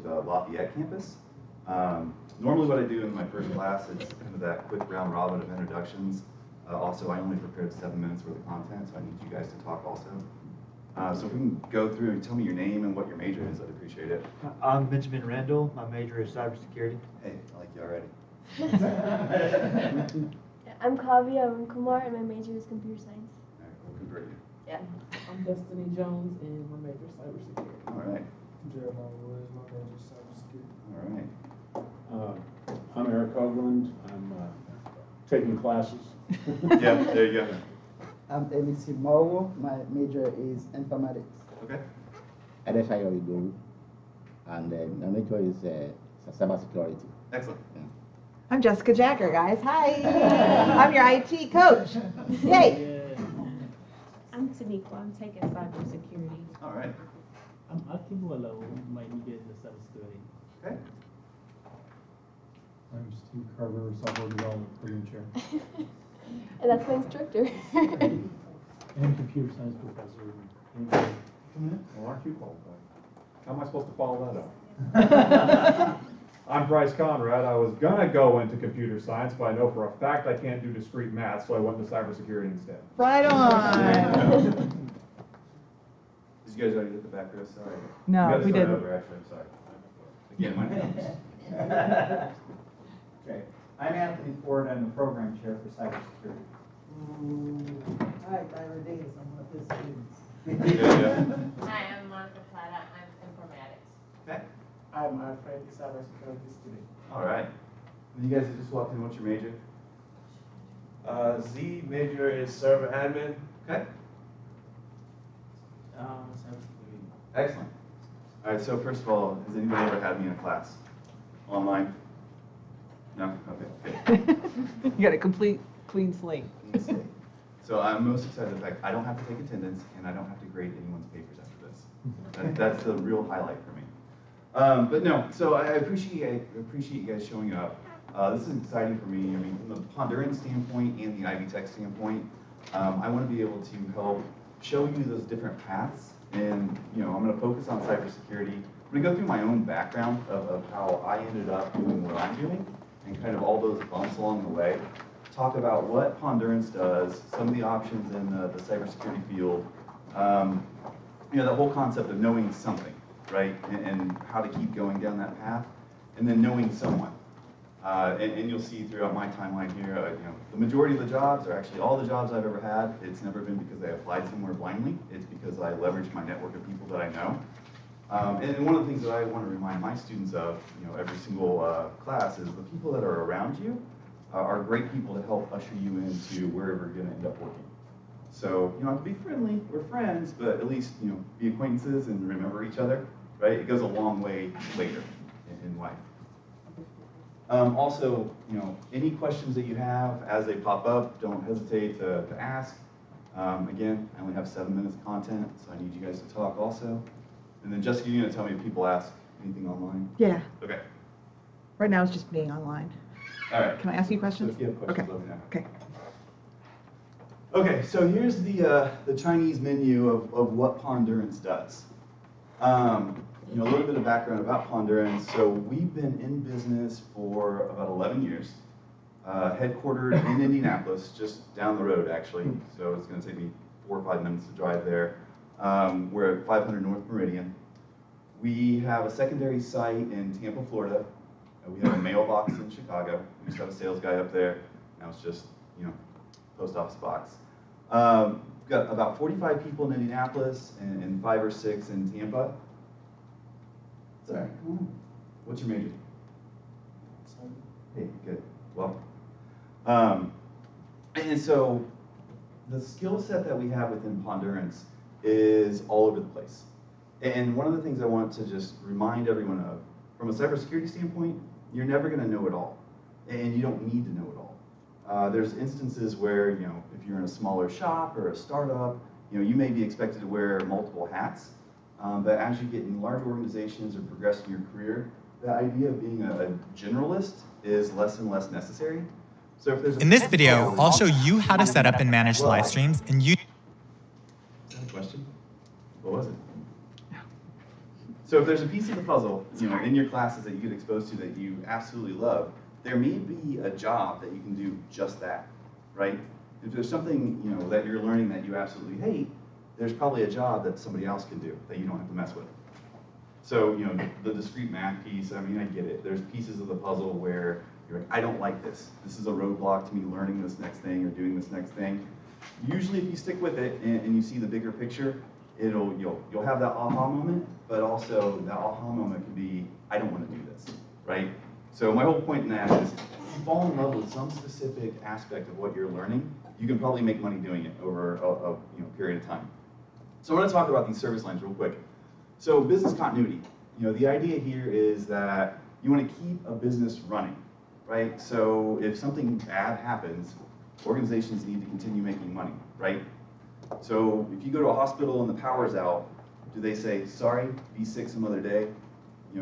Lafayette campus. Normally what I do in my first class is kind of that quick round robin of introductions. Also, I only prepared 7 minutes worth of content, so I need you guys to talk also. So if we can go through and tell me your name and what your major is, I'd appreciate it. I'm Benjamin Randall. My major is cybersecurity. Hey, I like you already. I'm Kavya Kumar, and my major is computer science. All right, we'll convert you. Yeah. I'm Destiny Jones, and my major is cybersecurity. All right. Jeremiah Williams, my major is cybersecurity. All right. I'm Eric Hoagland. I'm taking classes. Yeah, there you go. I'm Elisi Mauro. My major is informatics. Okay. Adesha Yorigo, and my major is cybersecurity. Excellent. Yeah. I'm Jessica Jagger, guys. Hi. I'm your IT coach. Yay. I'm Tanika. I'm taking cybersecurity. All right. I'm Akimolo. My major is cybersecurity. Okay. I'm Steve Carver, software development program chair. And that's my instructor. And computer science professor. Well, aren't you qualified? How am I supposed to follow that up? I'm Bryce Conrad. I was gonna go into computer science, but I know for a fact I can't do discrete math, so I went to cybersecurity instead. Right on. Did you guys already get the back row? Sorry. No, You gotta we start didn't. over, actually, I'm sorry. Again, my name's Okay, I'm Anthony Ford. I'm the program chair for cybersecurity. Hi, Tyler Davis. I'm one of his students. Hi, I'm Monica Plata. I'm informatics. Okay. I'm Alfred, cybersecurity student. All right. And you guys that just walked in, what's your major? Z major is server admin. Okay. Cybersecurity. Excellent. All right, so first of all, has anybody ever had me in a class? Online? No? Okay, good. You got a complete clean slate. So I'm most excited the fact I don't have to take attendance and I don't have to grade anyone's papers after this. That's the real highlight for me. But no, so I appreciate you guys showing up. This is exciting for me. I mean, from the Pondurance standpoint and the Ivy Tech standpoint, I want to be able to help show you those different paths. And I'm going to focus on cybersecurity. I'm going to go through my own background of how I ended up doing what I'm doing and kind of all those bumps along the way. Talk about what Pondurance does, some of the options in the cybersecurity field, the whole concept of knowing something, right, and how to keep going down that path, and then knowing someone. And you'll see throughout my timeline here, the majority of the jobs, or actually all the jobs I've ever had, it's never been because I applied somewhere blindly. It's because I leveraged my network of people that I know. And one of the things that I want to remind my students of, every single class is the people that are around you are great people to help usher you into wherever you're going to end up working. So you don't have to be friendly, we're friends, but at least be acquaintances and remember each other, right? It goes a long way later in life. Also, any questions that you have as they pop up, don't hesitate to ask. Again, I only have 7 minutes of content, so I need you guys to talk also. And then Jessica, you're going to tell me if people ask anything online? Yeah. Okay. Right now it's just being online. All right. Can I ask you questions? So if you have questions, Okay. let me know. Okay. Okay, so here's the Chinese menu of what Pondurance does. A little bit of background about Pondurance. So we've been in business for about 11 years, headquartered in Indianapolis, just down the road actually. So it's going to take me 4 or 5 minutes to drive there. We're at 500 North Meridian. We have a secondary site in Tampa, Florida. We have a mailbox in Chicago. We used to have a sales guy up there. Now it's just, post office box. We've got about 45 people in Indianapolis and 5 or 6 in Tampa. Sorry. What's your major? Hey, good. Well, and so the skill set that we have within Pondurance is all over the place. And one of the things I want to just remind everyone of, from a cybersecurity standpoint, you're never going to know it all, and you don't need to know it all. There's instances where, if you're in a smaller shop or a startup, you may be expected to wear multiple hats. But as you get in large organizations or progress in your career, the idea of being a generalist is less and less necessary. So if there's in this video, I'll show you how to set up and manage live streams and use. Is that a question? What was it? So if there's a piece of the puzzle, in your classes that you get exposed to that you absolutely love, there may be a job that you can do just that, right? If there's something, that you're learning that you absolutely hate, there's probably a job that somebody else can do that you don't have to mess with. So, the discrete math piece, I mean, I get it. There's pieces of the puzzle where you're like, I don't like this. This is a roadblock to me learning this next thing or doing this next thing. Usually if you stick with it and you see the bigger picture, you'll have that aha moment, but also that aha moment can be, I don't want to do this, right? So my whole point in that is, if you fall in love with some specific aspect of what you're learning, you can probably make money doing it over a period of time. So I want to talk about these service lines real quick. So business continuity, the idea here is that you want to keep a business running, right? So if something bad happens, organizations need to continue making money, right? So if you go to a hospital and the power's out, do they say, sorry, be sick some other day,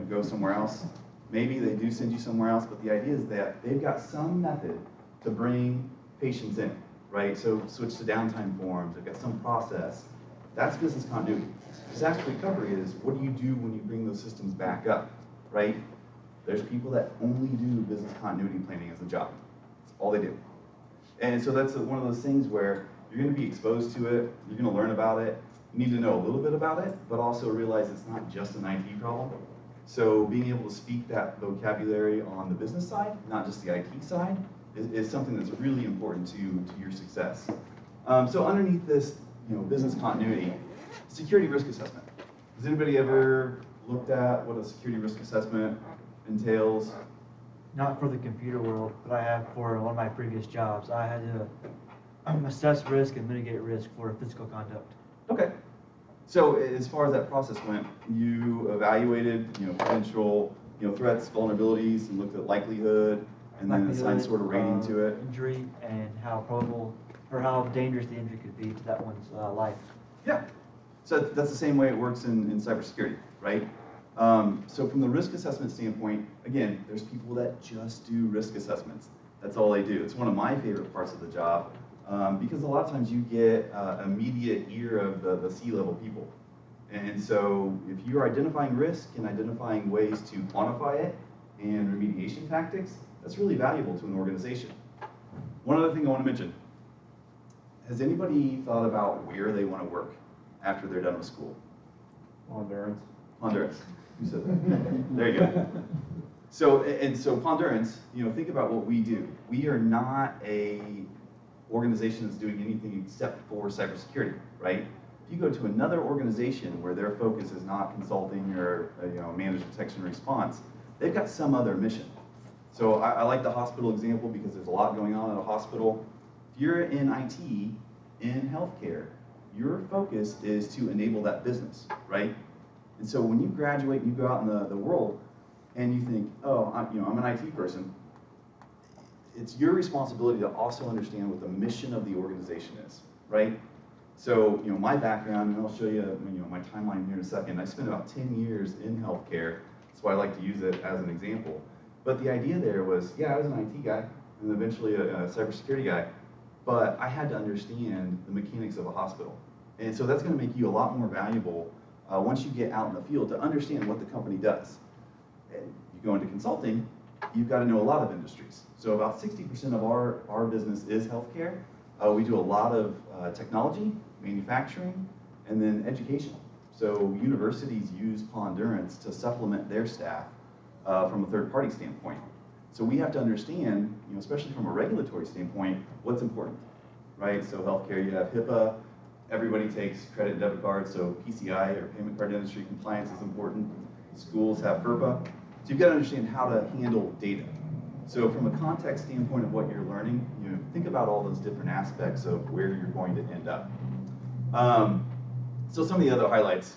go somewhere else? Maybe they do send you somewhere else, but the idea is that they've got some method to bring patients in, right? So switch to downtime forms, they've got some process. That's business continuity. Disaster recovery is, what do you do when you bring those systems back up, right? There's people that only do business continuity planning as a job. That's all they do. And so that's one of those things where you're going to be exposed to it, you're going to learn about it, you need to know a little bit about it, but also realize it's not just an IT problem. So being able to speak that vocabulary on the business side, not just the IT side, is something that's really important to your success. So underneath this, business continuity, security risk assessment. Has anybody ever looked at what a security risk assessment entails? Not for the computer world, but I have for one of my previous jobs. I had to assess risk and mitigate risk for physical conduct. Okay. So as far as that process went, you evaluated, potential, threats, vulnerabilities, and looked at likelihood, and then assigned sort of rating to it. Injury and how probable or how dangerous the injury could be to that one's life. Yeah. So that's the same way it works in cybersecurity, right? So from the risk assessment standpoint, again, there's people that just do risk assessments. That's all they do. It's one of my favorite parts of the job because a lot of times you get immediate ear of the C-level people. And so if you're identifying risk and identifying ways to quantify it and remediation tactics, that's really valuable to an organization. One other thing I want to mention. Has anybody thought about where they want to work after they're done with school? Pondurance. Pondurance. Who said that? There you go. So Pondurance, think about what we do. We are not a organization that's doing anything except for cybersecurity, right? If you go to another organization where their focus is not consulting or managed detection and response, they've got some other mission. So I like the hospital example because there's a lot going on at a hospital. If you're in IT, in healthcare, your focus is to enable that business, right? And so when you graduate and you go out in the world and you think, oh, I'm an IT person, it's your responsibility to also understand what the mission of the organization is, right? So, my background, and I'll show you, my timeline here in a second. I spent about 10 years in healthcare. That's why I like to use it as an example. But the idea there was, I was an IT guy and eventually a cybersecurity guy. But I had to understand the mechanics of a hospital. And so that's going to make you a lot more valuable once you get out in the field to understand what the company does. And you go into consulting, you've got to know a lot of industries. So about 60% of our business is healthcare. We do a lot of technology, manufacturing, and then education. So universities use Pondurance to supplement their staff from a third-party standpoint. So we have to understand, especially from a regulatory standpoint, what's important, right? So healthcare, you have HIPAA, everybody takes credit and debit cards, so PCI or payment card industry compliance is important. Schools have FERPA. So you've got to understand how to handle data. So from a context standpoint of what you're learning, think about all those different aspects of where you're going to end up. So some of the other highlights,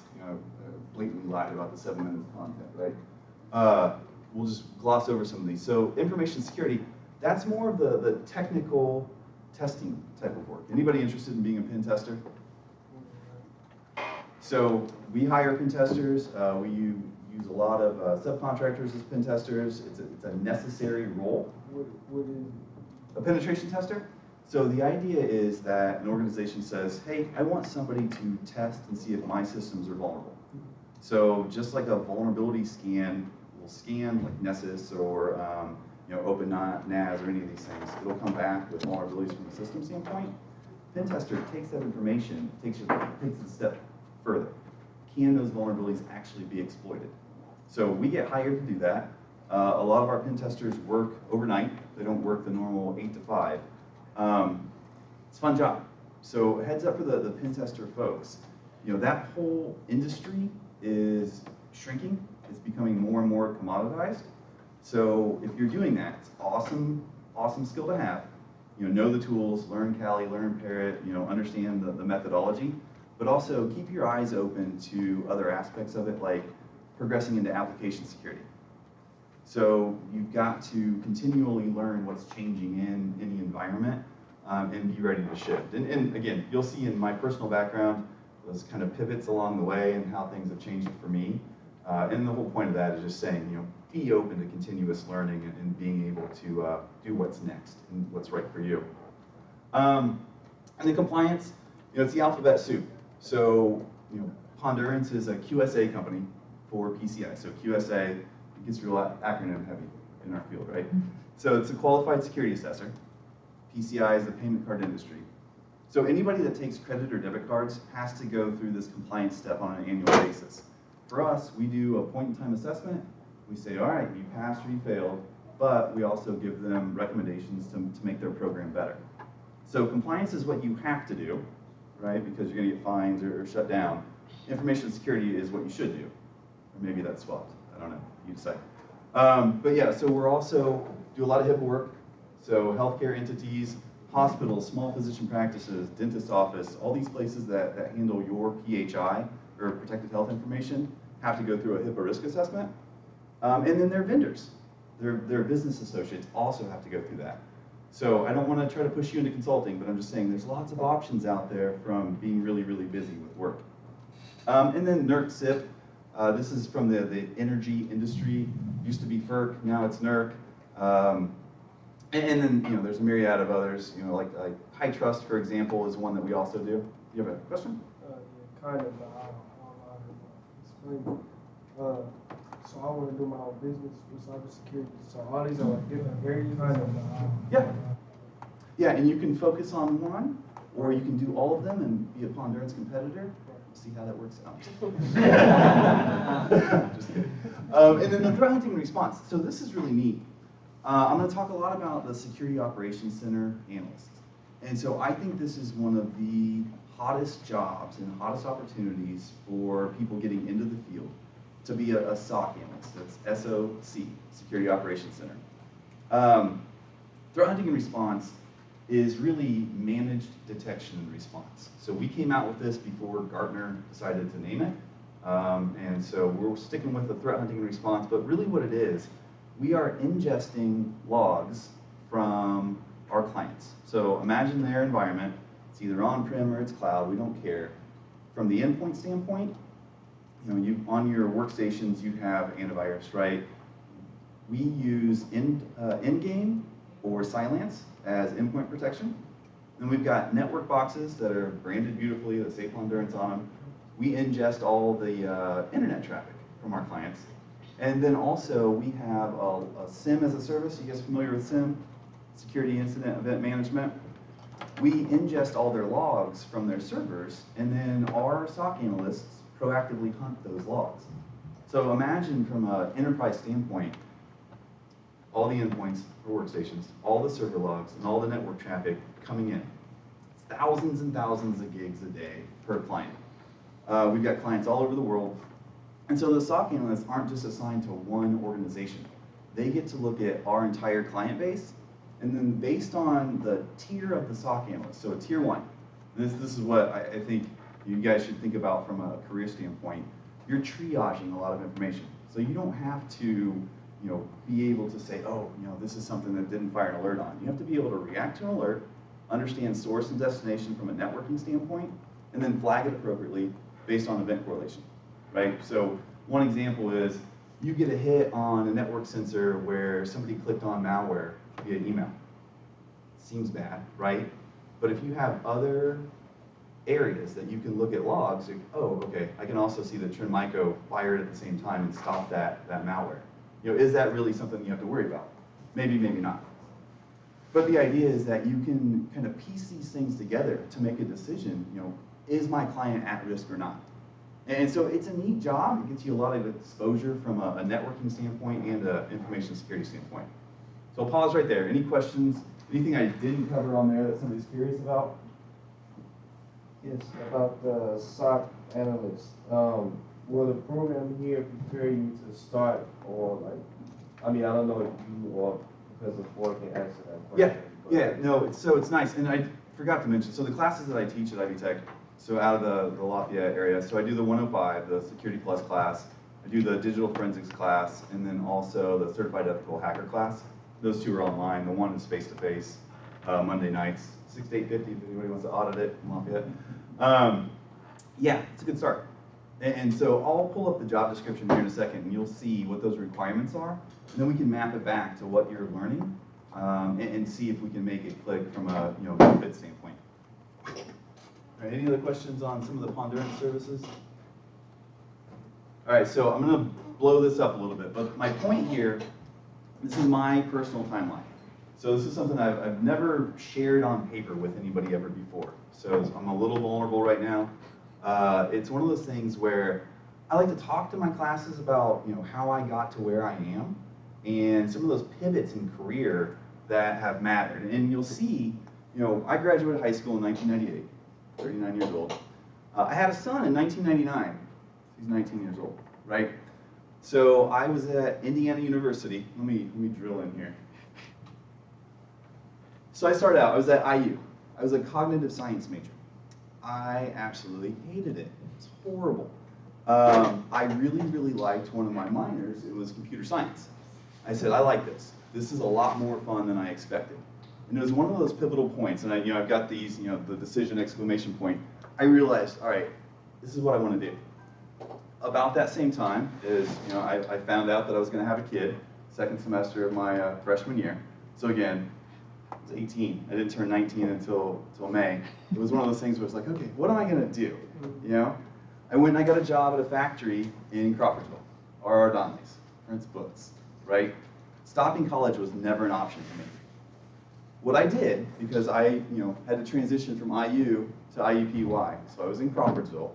blatantly lied about the 7 minutes of content, right? We'll just gloss over some of these. So information security, that's more of the technical testing type of work. Anybody interested in being a pen tester? So we hire pen testers. We use a lot of subcontractors as pen testers. It's a necessary role. What is a penetration tester? So the idea is that an organization says, hey, I want somebody to test and see if my systems are vulnerable. So just like a vulnerability scan will scan like Nessus or Open NAS or any of these things, it'll come back with vulnerabilities from a system standpoint. Pen tester takes that information, takes it a step further. Can those vulnerabilities actually be exploited? So we get hired to do that. A lot of our pen testers work overnight. They don't work the normal 8 to 5. It's a fun job. So heads up for the pen tester folks. That whole industry is shrinking. It's becoming more and more commoditized. So if you're doing that, it's awesome skill to have. Know the tools, learn Kali, learn Parrot, understand the methodology, but also keep your eyes open to other aspects of it, like progressing into application security. So you've got to continually learn what's changing in any environment and be ready to shift. And again, you'll see in my personal background, those kind of pivots along the way and how things have changed for me. And the whole point of that is just saying, be open to continuous learning and being able to do what's next and what's right for you. And then compliance, it's the alphabet soup. So, Pondurance is a QSA company for PCI. So QSA, it gets real acronym heavy in our field, right? So it's a qualified security assessor. PCI is the payment card industry. So anybody that takes credit or debit cards has to go through this compliance step on an annual basis. For us, we do a point-in-time assessment. We say, all right, you passed or you failed, but we also give them recommendations to make their program better. So compliance is what you have to do, right, because you're going to get fines or shut down. Information security is what you should do. Or maybe that's swapped. I don't know. You decide. But yeah, so we're also do a lot of HIPAA work. So healthcare entities, hospitals, small physician practices, dentist office, all these places that handle your PHI, or protected health information, have to go through a HIPAA risk assessment. And then their vendors, their business associates also have to go through that. So I don't want to try to push you into consulting, but I'm just saying there's lots of options out there from being really, really busy with work. And then NERC CIP, this is from the energy industry. Used to be FERC, now it's NERC. And then there's a myriad of others. Like High Trust, for example, is one that we also do. You have a question? Yeah, kind of. I don't know how to explain. So I want to do my own business with cybersecurity. So all these are like different areas. Kind of. Yeah. Yeah, and you can focus on one, or you can do all of them and be a Pondurance competitor. See how that works out. Just kidding. And then the threat hunting response. So this is really neat. I'm going to talk a lot about the Security Operations Center analyst. And so I think this is one of the hottest jobs and hottest opportunities for people getting into the field to be a SOC analyst. That's SOC, Security Operations Center. Threat hunting and response is really managed detection and response. So we came out with this before Gartner decided to name it. And so we're sticking with the threat hunting and response, but really what it is, we are ingesting logs from our clients. So imagine their environment, it's either on-prem or it's cloud, we don't care. From the endpoint standpoint, on your workstations you have antivirus, right? We use Endgame or Cylance as endpoint protection. Then we've got network boxes that are branded beautifully that say Pondurance on them. We ingest all the internet traffic from our clients. And then also we have a SIM as a service. You guys familiar with SIM? Security Incident Event Management. We ingest all their logs from their servers, and then our SOC analysts proactively hunt those logs. So imagine from an enterprise standpoint, all the endpoints for workstations, all the server logs, and all the network traffic coming in. It's thousands and thousands of gigs a day per client. We've got clients all over the world. And so the SOC analysts aren't just assigned to one organization. They get to look at our entire client base, and then based on the tier of the SOC analyst, so a tier 1, this is what I think you guys should think about from a career standpoint. You're triaging a lot of information. So you don't have to be able to say, oh, this is something that didn't fire an alert on. You have to be able to react to an alert, understand source and destination from a networking standpoint, and then flag it appropriately based on event correlation, right? So one example is you get a hit on a network sensor where somebody clicked on malware via email. Seems bad, right? But if you have other areas that you can look at logs, like, oh, okay, I can also see that Trinmico fired at the same time and stopped that malware. You know, is that really something you have to worry about? Maybe, maybe not. But the idea is that you can kind of piece these things together to make a decision, you know, is my client at risk or not? And so it's a neat job. It gets you a lot of exposure from a networking standpoint and an information security standpoint. So I'll pause right there. Any questions? Anything I didn't cover on there that somebody's curious about? Yes, about the SOC analyst. Will the program here prepare you to start, or like, I mean, I don't know if you or Professor Ford can answer that question. Yeah, no, it's nice. And I forgot to mention, so the classes that I teach at Ivy Tech, so out of the Lafayette area, so I do the 105, the Security Plus class, I do the Digital Forensics class, and then also the Certified Ethical Hacker class. Those two are online. The one is face-to-face, Monday nights, 6 to 8:50 if anybody wants to audit it in Lafayette. Yeah, it's a good start. And so I'll pull up the job description here in a second, and you'll see what those requirements are, and then we can map it back to what you're learning, and see if we can make it click from a benefit standpoint. All right, any other questions on some of the Pondurance services? All right, so I'm going to blow this up a little bit, but my point here, this is my personal timeline. So this is something I've never shared on paper with anybody ever before. So I'm a little vulnerable right now. It's one of those things where I like to talk to my classes about how I got to where I am and some of those pivots in career that have mattered. And you'll see, I graduated high school in 1998, 39 years old. I had a son in 1999. He's 19 years old, right? So I was at Indiana University. Let me drill in here. So I started out, I was at IU. I was a cognitive science major. I absolutely hated it. It was horrible. I really, really liked one of my minors. It was computer science. I said, I like this. This is a lot more fun than I expected. And it was one of those pivotal points, and I've got these, the decision exclamation point. I realized, all right, this is what I want to do. About that same time is, I found out that I was going to have a kid, second semester of my freshman year. So again, I was 18. I didn't turn 19 until May. It was one of those things where it's like, okay, what am I going to do? I went and I got a job at a factory in Crawfordsville, R.R. Donnelly's, prints books, right? Stopping college was never an option for me. What I did, because I had to transition from IU to IUPUI, so I was in Crawfordsville,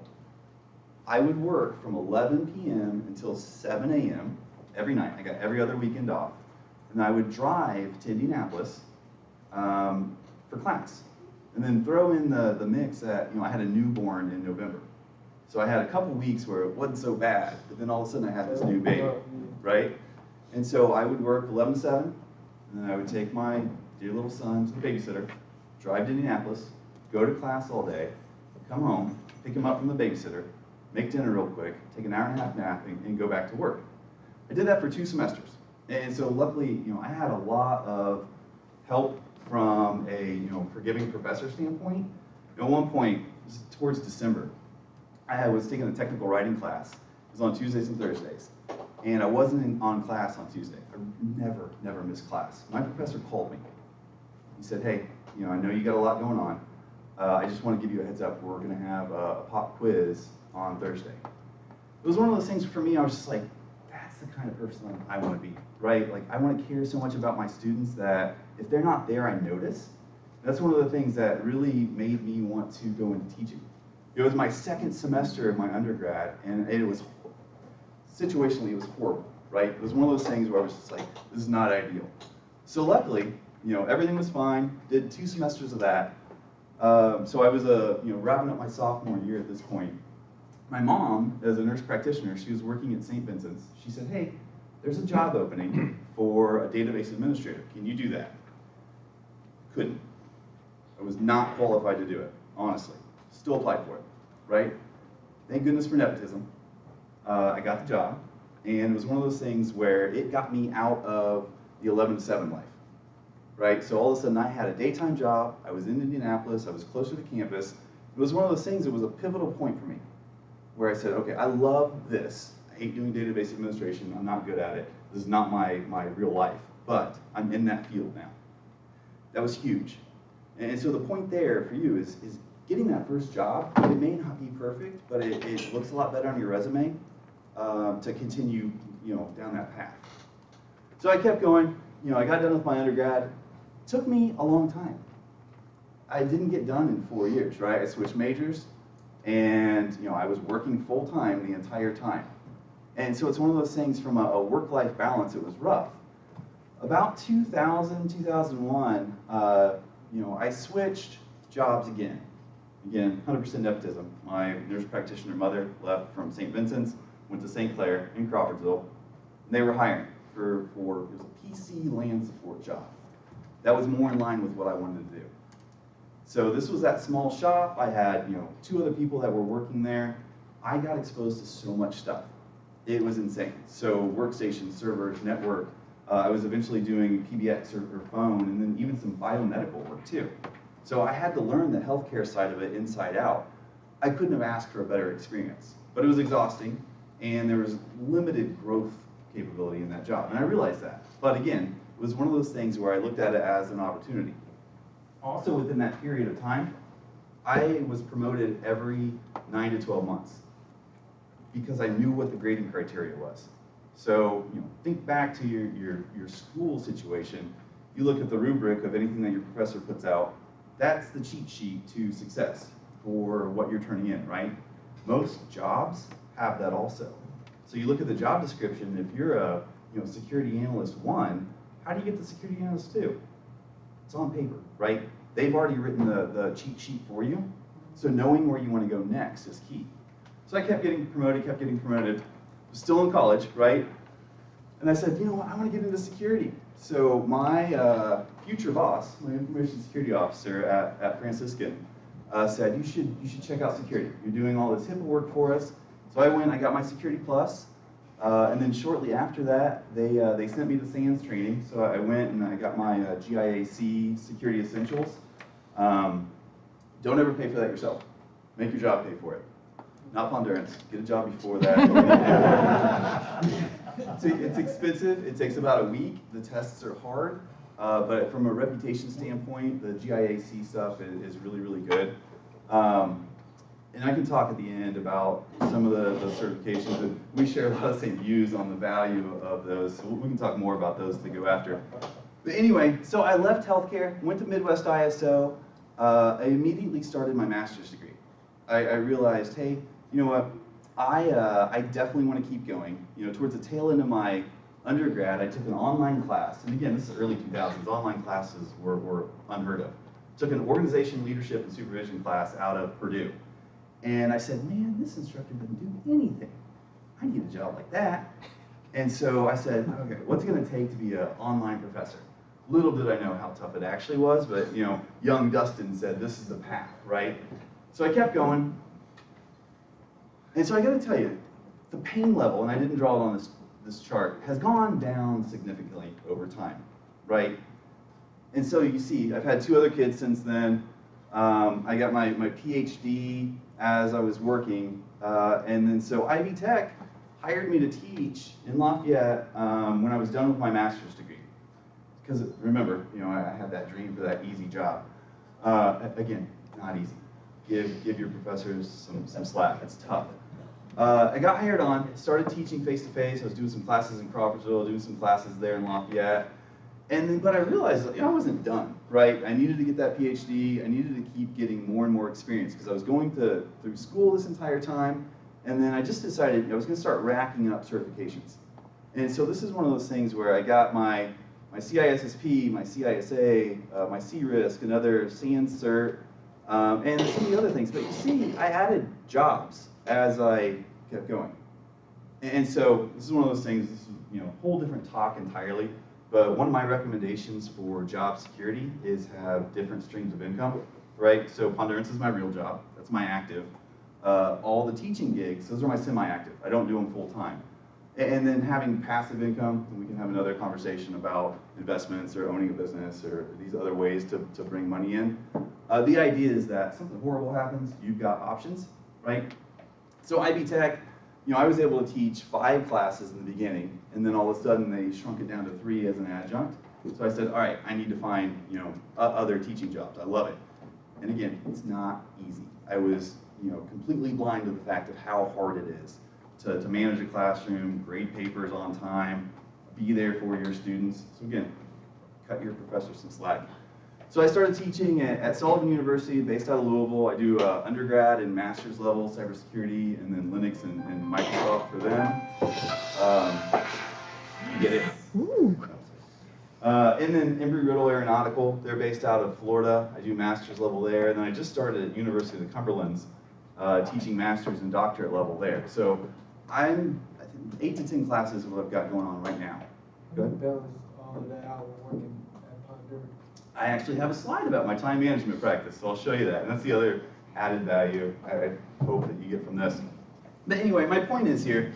I would work from 11 p.m. until 7 a.m. every night. I got every other weekend off. And I would drive to Indianapolis for class. And then throw in the mix that, I had a newborn in November. So I had a couple weeks where it wasn't so bad, but then all of a sudden I had this new baby, right? And so I would work 11 to 7, and then I would take my dear little son to the babysitter, drive to Indianapolis, go to class all day, come home, pick him up from the babysitter, make dinner real quick, take an hour-and-a-half nap, and go back to work. I did that for 2 semesters. And so luckily, I had a lot of help from a forgiving professor standpoint. At one point, towards December, I was taking a technical writing class. It was on Tuesdays and Thursdays. And I wasn't on class on Tuesday. I never missed class. My professor called me. He said, hey, I know you got a lot going on. I just want to give you a heads up. We're going to have a pop quiz on Thursday. It was one of those things for me, I was just like, that's the kind of person I want to be, right? Like, I want to care so much about my students that if they're not there, I notice. That's one of the things that really made me want to go into teaching. It was my second semester of my undergrad, and it was, situationally, it was horrible, right? It was one of those things where I was just like, this is not ideal. So luckily, everything was fine, did 2 semesters of that. So I was, wrapping up my sophomore year at this point. My mom, as a nurse practitioner, she was working at St. Vincent's. She said, hey, there's a job opening for a database administrator. Can you do that? Couldn't. I was not qualified to do it, honestly. Still applied for it, right? Thank goodness for nepotism. I got the job, and it was one of those things where it got me out of the 11 to 7 life, right? So all of a sudden I had a daytime job, I was in Indianapolis, I was closer to campus. It was one of those things, it was a pivotal point for me, where I said, okay, I love this. I hate doing database administration, I'm not good at it. This is not my real life, but I'm in that field now. That was huge. And so the point there for you is getting that first job, it may not be perfect, but it looks a lot better on your resume to continue, down that path. So I kept going. I got done with my undergrad. It took me a long time. I didn't get done in 4 years, right? I switched majors, and I was working full time the entire time. And so it's one of those things from a work-life balance, it was rough. About 2000, 2001, I switched jobs again. Again, 100% nepotism. My nurse practitioner mother left from St. Vincent's, went to St. Clair in Crawfordsville, and they were hiring for it was a PC land support job. That was more in line with what I wanted to do. So this was that small shop. I had 2 other people that were working there. I got exposed to so much stuff. It was insane. So workstations, servers, network. I was eventually doing PBX or phone, and then even some biomedical work too. So I had to learn the healthcare side of it inside out. I couldn't have asked for a better experience, but it was exhausting, and there was limited growth capability in that job, and I realized that. But again, it was one of those things where I looked at it as an opportunity. Also within that period of time, I was promoted every 9 to 12 months because I knew what the grading criteria was. So think back to your school situation. You look at the rubric of anything that your professor puts out. That's the cheat sheet to success for what you're turning in, right? Most jobs have that also. So you look at the job description. If you're a security analyst 1, how do you get the security analyst 2? It's on paper, right? They've already written the cheat sheet for you. So knowing where you want to go next is key. So I kept getting promoted, was still in college, right? And I said, what, I want to get into security. So my future boss, my information security officer at Franciscan, said, you should check out security. You're doing all this HIPAA work for us. So I went, I got my Security Plus, and then shortly after that, they sent me the SANS training. So I went and I got my GIAC Security Essentials. Don't ever pay for that yourself. Make your job pay for it. Not Pondurance. Get a job before that. It's expensive. It takes about a week. The tests are hard. But from a reputation standpoint, the GIAC stuff is really, really good. And I can talk at the end about some of the certifications. And we share a lot of the same views on the value of those. So we can talk more about those to go after. But anyway, so I left healthcare, went to Midwest ISO. I immediately started my master's degree. I realized, hey, you know what? I definitely want to keep going. Towards the tail end of my undergrad, I took an online class. And again, this is early 2000s. Online classes were unheard of. Took an organization, leadership, and supervision class out of Purdue. And I said, man, this instructor doesn't do anything. I need a job like that. And so I said, okay, what's it going to take to be an online professor? Little did I know how tough it actually was, but young Dustin said, this is the path, right? So I kept going. And so I got to tell you, the pain level, and I didn't draw it on this chart, has gone down significantly over time, right? And so you see, I've had 2 other kids since then. I got my Ph.D. as I was working, and then so Ivy Tech hired me to teach in Lafayette when I was done with my master's degree. Because remember, I had that dream for that easy job. Again, not easy. Give your professors some slack. It's tough. I got hired on, started teaching face-to-face. I was doing some classes in Crawfordsville, doing some classes there in Lafayette. But I realized I wasn't done, right? I needed to get that PhD. I needed to keep getting more and more experience because I was going through school this entire time. And then I just decided I was going to start racking up certifications. And so this is one of those things where I got my CISSP, my CISA, my CRISC, another SANS cert, and some of the other things. But you see, I added jobs as I kept going. And so this is one of those things, this is a whole different talk entirely. But one of my recommendations for job security is have different streams of income, right? So Pondurance is my real job. That's my active. All the teaching gigs, those are my semi-active. I don't do them full time. And then having passive income, and we can have another conversation about investments or owning a business or these other ways to bring money in. The idea is that something horrible happens, you've got options, right? So IB Tech, I was able to teach 5 classes in the beginning, and then all of a sudden they shrunk it down to 3 as an adjunct. So I said, all right, I need to find, other teaching jobs. I love it. And again, it's not easy. I was, completely blind to the fact of how hard it is to manage a classroom, grade papers on time, be there for your students. So again, cut your professor some slack. So I started teaching at Sullivan University, based out of Louisville. I do undergrad and master's level cybersecurity, and then Linux and Microsoft for them. You get it? And then Embry-Riddle Aeronautical, they're based out of Florida. I do master's level there, and then I just started at University of the Cumberlands, teaching master's and doctorate level there. So I think 8 to 10 classes is what I've got going on right now. Good. Balance all of that out working at Pondurance. I actually have a slide about my time management practice, so I'll show you that. And that's the other added value I hope that you get from this. But anyway, my point is here,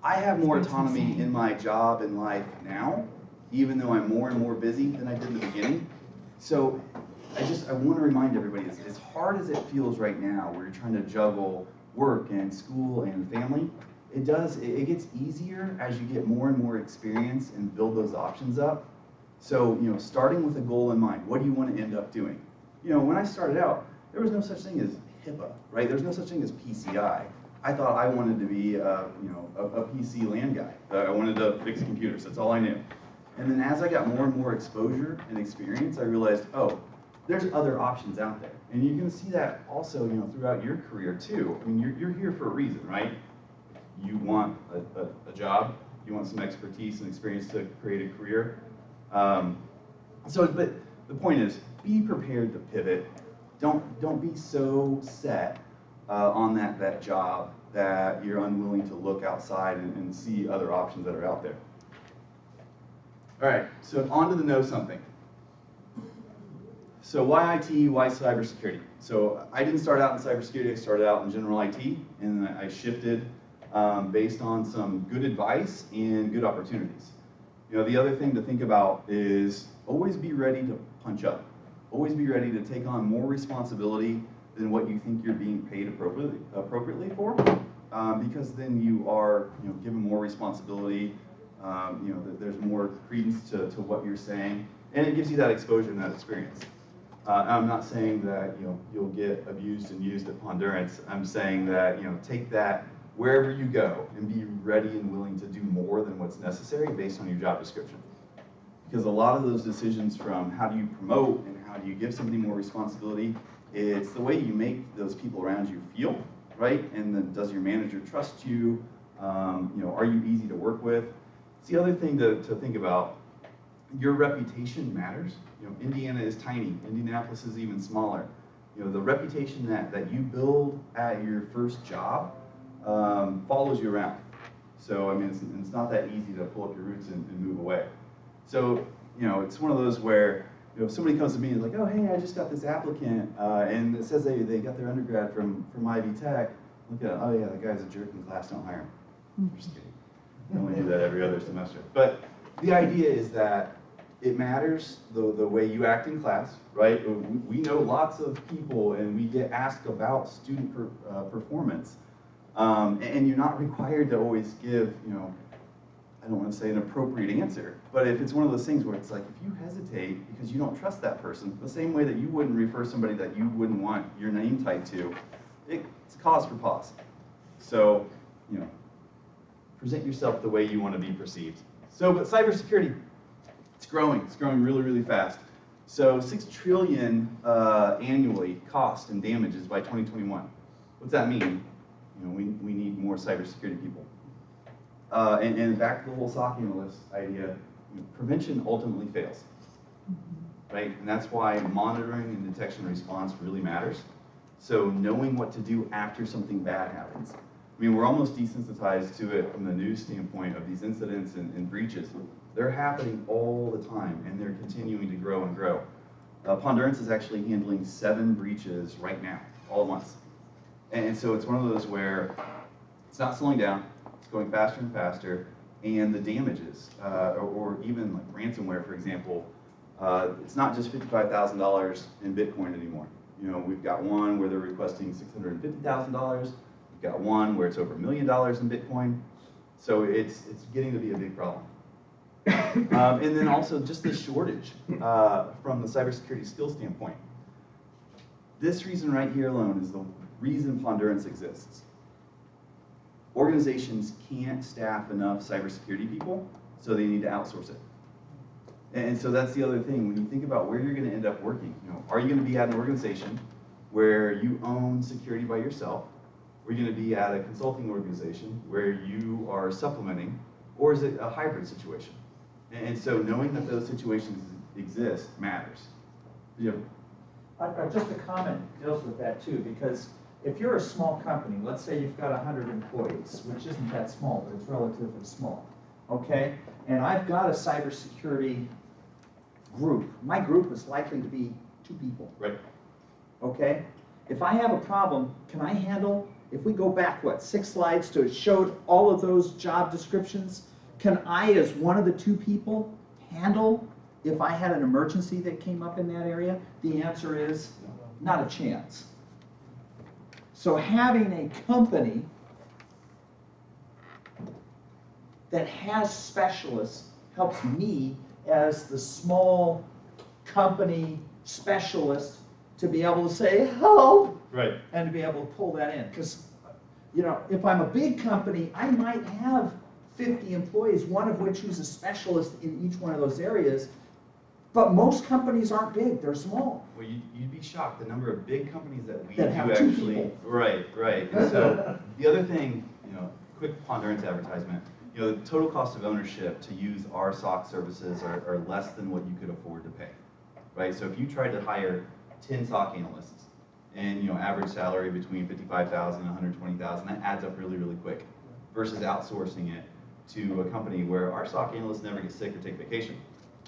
I have more autonomy in my job and life now, even though I'm more and more busy than I did in the beginning. So I want to remind everybody, as hard as it feels right now, where you're trying to juggle work and school and family, it gets easier as you get more and more experience and build those options up. So, starting with a goal in mind, what do you want to end up doing? When I started out, there was no such thing as HIPAA, right? There's no such thing as PCI. I thought I wanted to be, a PC LAN guy. I wanted to fix computers. That's all I knew. And then as I got more and more exposure and experience, I realized, oh, there's other options out there. And you're going to see that also, throughout your career too. I mean, you're here for a reason, right? You want a job. You want some expertise and experience to create a career. But the point is, be prepared to pivot. Don't be so set on that job that you're unwilling to look outside and see other options that are out there. All right, so on to the know something. So why IT, why cybersecurity? So I didn't start out in cybersecurity, I started out in general IT, and I shifted based on some good advice and good opportunities. The other thing to think about is always be ready to punch up. Always be ready to take on more responsibility than what you think you're being paid appropriately for, because then you are given more responsibility. There's more credence to what you're saying, and it gives you that exposure and that experience. I'm not saying that you'll get abused and used at Pondurance. I'm saying that take that wherever you go and be ready and willing to do more than what's necessary based on your job description. Because a lot of those decisions, from how do you promote and how do you give somebody more responsibility, it's the way you make those people around you feel, right? And then, does your manager trust you? Are you easy to work with? It's the other thing to think about. Your reputation matters. Indiana is tiny. Indianapolis is even smaller. The reputation that you build at your first job follows you around. So, I mean, it's not that easy to pull up your roots and move away. So, it's one of those where, if somebody comes to me and is like, oh, hey, I just got this applicant, and it says they got their undergrad from Ivy Tech. Look at it, oh yeah, the guy's a jerk in class, don't hire him. I'm just kidding. I only do that every other semester. But the idea is that it matters the way you act in class, right? We know lots of people, and we get asked about student performance. And you're not required to always give, I don't want to say an appropriate answer, but if it's one of those things where it's like, if you hesitate because you don't trust that person, the same way that you wouldn't refer somebody that you wouldn't want your name tied to, it's cause for pause. So, present yourself the way you want to be perceived. So, but cybersecurity, it's growing really, really fast. So $6 trillion annually cost and damages by 2021. What's that mean? We need more cybersecurity people. And back to the whole SOC analyst idea, prevention ultimately fails, right? And that's why monitoring and detection and response really matters. So knowing what to do after something bad happens. I mean, we're almost desensitized to it from the news standpoint of these incidents and breaches. They're happening all the time, and they're continuing to grow and grow. Pondurance is actually handling 7 breaches right now, all at once. And so it's one of those where it's not slowing down, it's going faster and faster, and the damages, or even like ransomware, for example, it's not just $55,000 in Bitcoin anymore. We've got one where they're requesting $650,000. We've got one where it's over $1 million in Bitcoin. So it's getting to be a big problem. And then also just the shortage from the cybersecurity skills standpoint. This reason right here alone is the reason Pondurance exists. Organizations can't staff enough cybersecurity people, so they need to outsource it. And so that's the other thing. When you think about where you're going to end up working, are you going to be at an organization where you own security by yourself? Or are you going to be at a consulting organization where you are supplementing? Or is it a hybrid situation? And so knowing that those situations exist matters. Just a comment deals with that too, because if you're a small company, let's say you've got 100 employees, which isn't that small, but it's relatively small, okay? And I've got a cybersecurity group. My group is likely to be 2 people. Right. Okay? If I have a problem, can I handle, if we go back, 6 slides to show all of those job descriptions, can I, as one of the 2 people, handle if I had an emergency that came up in that area? The answer is not a chance. So having a company that has specialists helps me as the small company specialist to be able to say, help, right, and to be able to pull that in. Because, if I'm a big company, I might have 50 employees, one of which who's a specialist in each one of those areas. But most companies aren't big, they're small. Well, you'd be shocked the number of big companies that we That do have 2 actually. people. Right. And so the other thing, quick Pondurance advertisement, the total cost of ownership to use our SOC services are less than what you could afford to pay, right? So if you tried to hire 10 SOC analysts and average salary between $55,000 and $120,000, that adds up really, really quick versus outsourcing it to a company where our SOC analysts never get sick or take vacation.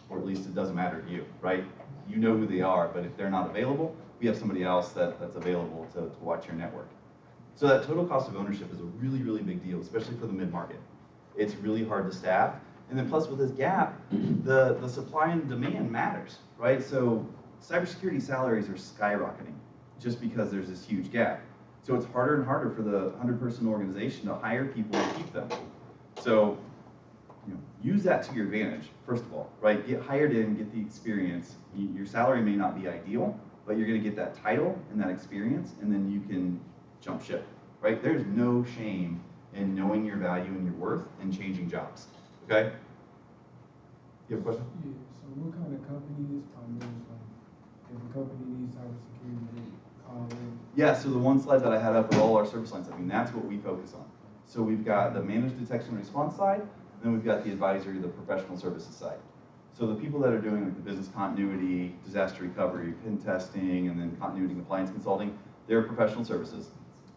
Or at least it doesn't matter to you, right? You know who they are, but if they're not available, we have somebody else that's available to watch your network. So that total cost of ownership is a really, really big deal, especially for the mid-market. It's really hard to staff. And then plus with this gap, the supply and demand matters, right? So cybersecurity salaries are skyrocketing just because there's this huge gap. So it's harder and harder for the 100-person organization to hire people and keep them. So use that to your advantage, first of all, right? Get hired in, get the experience. Your salary may not be ideal, but you're going to get that title and that experience, and then you can jump ship, right? There's no shame in knowing your value and your worth and changing jobs, okay? You have a question? Yeah, so what kind of company is Pondurance? Like, if a company needs cybersecurity, they call in? Yeah, so the one slide that I had up with all our service lines, that's what we focus on. So we've got the managed detection and response side, then we've got the advisory, the professional services side. So the people that are doing like the business continuity, disaster recovery, pen testing, and then continuity and compliance consulting, they're professional services.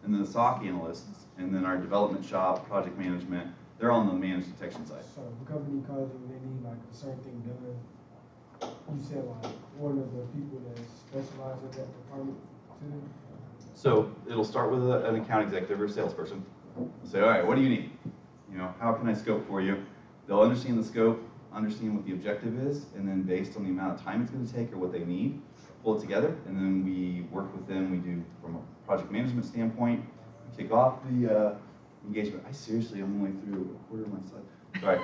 And then the SOC analysts, and then our development shop, project management, they're on the managed detection side. So if a company calls you and they need like a certain thing done, you said like one of the people that specialize in that department too? So it'll start with an account executive or salesperson. They'll say, all right, what do you need? How can I scope for you? They'll understand the scope, understand what the objective is, and then based on the amount of time it's going to take or what they need, pull it together, and then we work with them. We do, from a project management standpoint, we kick off the engagement. I seriously, I'm only through a quarter of my slide. Sorry.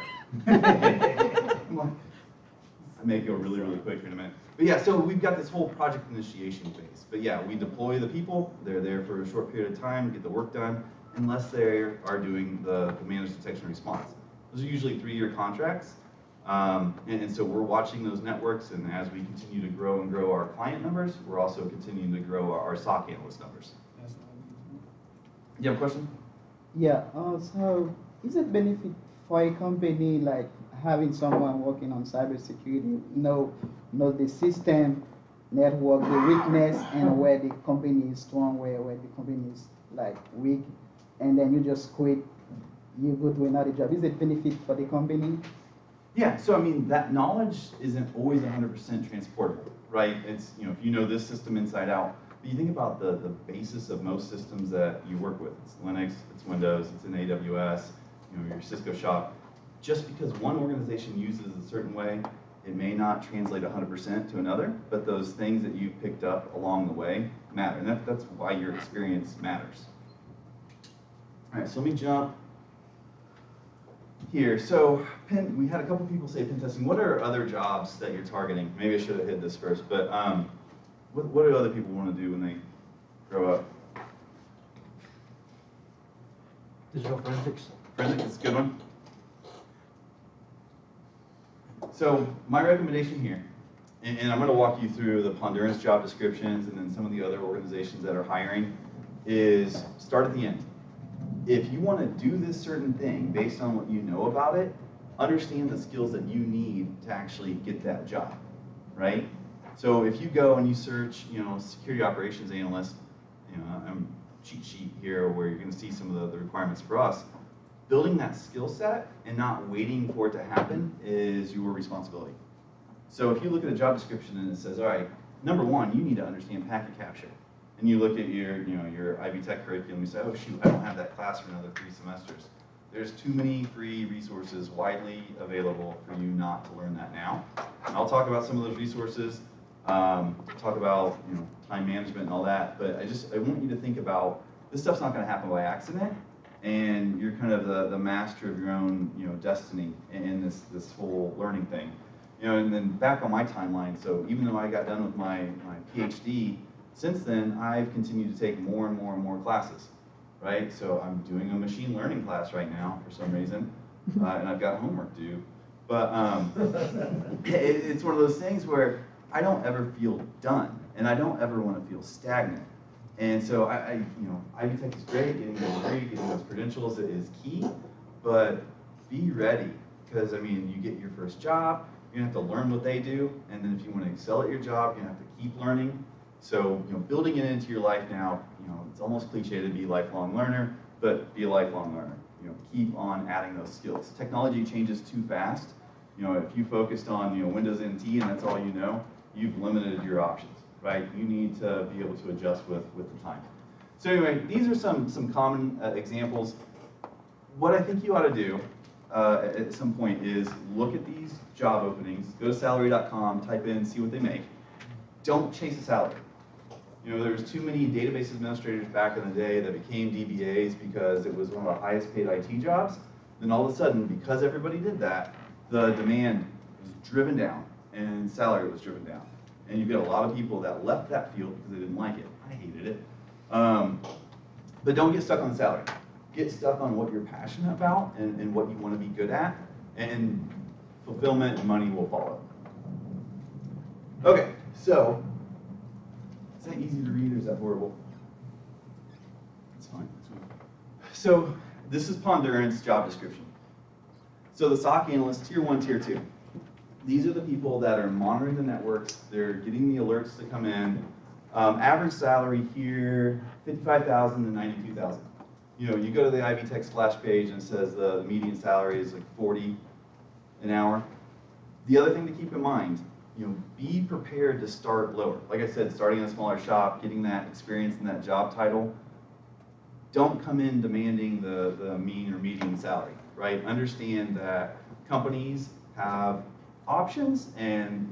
I may go really, really quick here in a minute. But yeah, so we've got this whole project initiation phase. But yeah, we deploy the people. They're there for a short period of time, get the work done, unless they are doing the managed detection and response. Those are usually 3-year contracts. And so we're watching those networks, and as we continue to grow and grow our client numbers, we're also continuing to grow our SOC analyst numbers. You have a question? Yeah, so is it benefit for a company like having someone working on cybersecurity, know the system, network, the weakness, and where the company is strong, where the company is like weak, and then you just quit, you go to another job? Is it benefit for the company? Yeah, so that knowledge isn't always 100% transportable, right? It's, if you know this system inside out, but you think about the basis of most systems that you work with. It's Linux, it's Windows, it's in AWS, your Cisco shop. Just because one organization uses a certain way, it may not translate 100% to another, but those things that you've picked up along the way matter, and that's why your experience matters. All right, so let me jump here. So we had a couple people say pen testing. What are other jobs that you're targeting? Maybe I should have hit this first, but what do other people want to do when they grow up. Digital forensics. Forensics is a good one. So my recommendation here, and I'm going to walk you through the Pondurance job descriptions and then some of the other organizations that are hiring, is start at the end. If you want to do this certain thing based on what you know about it, understand the skills that you need to actually get that job, right? So if you go and you search, security operations analyst, I'm cheat sheet here where you're going to see some of the requirements for us. Building that skill set and not waiting for it to happen is your responsibility. So if you look at a job description and it says, all right, number one, you need to understand packet capture. And you look at your Ivy Tech curriculum, you say, oh shoot, I don't have that class for another 3 semesters. There's too many free resources widely available for you not to learn that now. And I'll talk about some of those resources, talk about time management and all that, but I want you to think about this stuff's not going to happen by accident, and you're kind of the master of your own destiny in this whole learning thing. And then back on my timeline, so even though I got done with my Ph.D., since then I've continued to take more and more and more classes, right? So I'm doing a machine learning class right now for some reason, and I've got homework due. But it's one of those things where I don't ever feel done, and I don't ever want to feel stagnant. And so Ivy Tech is great, getting the degree, getting those credentials is key, but be ready, because you get your first job, you're gonna have to learn what they do, and then if you want to excel at your job, you're gonna have to keep learning. So building it into your life now, it's almost cliche to be a lifelong learner, but be a lifelong learner. Keep on adding those skills. Technology changes too fast. If you focused on Windows NT and that's all you know, you've limited your options, right? You need to be able to adjust with the time. So anyway, these are some common examples. What I think you ought to do at some point is look at these job openings, go to salary.com, type in, see what they make. Don't chase a salary. There was too many database administrators back in the day that became DBAs because it was one of the highest paid IT jobs. Then all of a sudden, because everybody did that, the demand was driven down and salary was driven down. And you get a lot of people that left that field because they didn't like it. I hated it. But don't get stuck on the salary. Get stuck on what you're passionate about and what you want to be good at, and fulfillment and money will follow. Okay, so is that easy to read or is that horrible? It's fine. So this is Pondurance job description. So the SOC analyst, tier 1, tier 2. These are the people that are monitoring the networks. They're getting the alerts to come in. Average salary here, $55,000 to $92,000. You go to the Ivy Tech splash page and it says the median salary is like $40 an hour. The other thing to keep in mind, be prepared to start lower. Like I said, starting in a smaller shop, getting that experience and that job title. Don't come in demanding the mean or median salary, right? Understand that companies have options and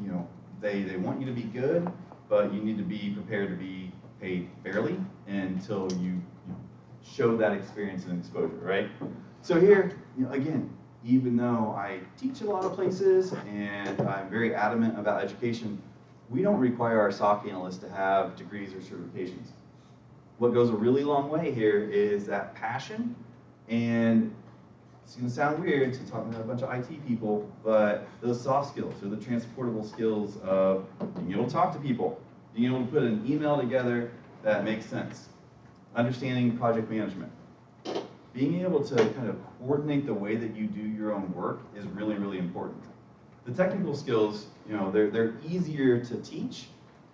they want you to be good, but you need to be prepared to be paid fairly until you show that experience and exposure, right? So here, again, even though I teach a lot of places and I'm very adamant about education, we don't require our SOC analysts to have degrees or certifications. What goes a really long way here is that passion, and it's going to sound weird to talking to a bunch of IT people, but those soft skills or the transportable skills of being able to talk to people, being able to put an email together that makes sense, understanding project management. Being able to kind of coordinate the way that you do your own work is really, really important. The technical skills, they're easier to teach,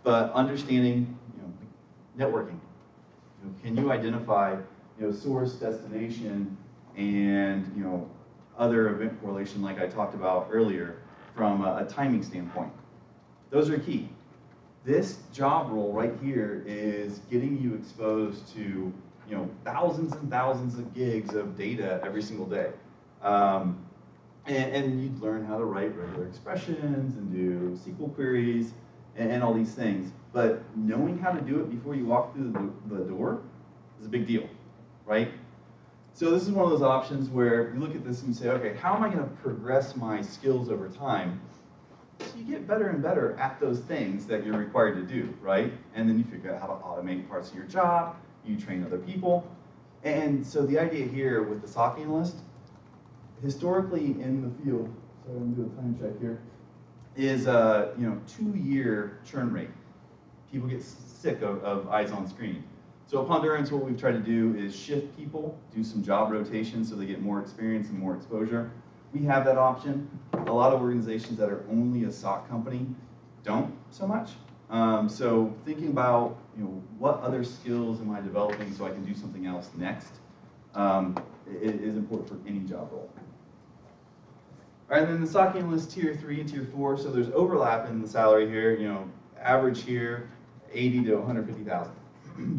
but understanding, networking. Can you identify, source, destination, and other event correlation like I talked about earlier from a timing standpoint? Those are key. This job role right here is getting you exposed to thousands and thousands of gigs of data every single day. And you'd learn how to write regular expressions and do SQL queries and all these things. But knowing how to do it before you walk through the door is a big deal, right? So this is one of those options where you look at this and you say, okay, how am I going to progress my skills over time? It's you get better and better at those things that you're required to do, right? And then you figure out how to automate parts of your job, you train other people. And so the idea here with the SOC analyst, historically in the field, so I'm gonna do a time check here, is a 2-year churn rate. People get sick of eyes on screen. So at Pondurance, what we've tried to do is shift people, do some job rotation so they get more experience and more exposure. We have that option. A lot of organizations that are only a SOC company don't so much. So thinking about what other skills am I developing so I can do something else next is important for any job role. All right, and then the SOC analyst tier 3 and tier 4. So there's overlap in the salary here. Average here, 80 to 150,000.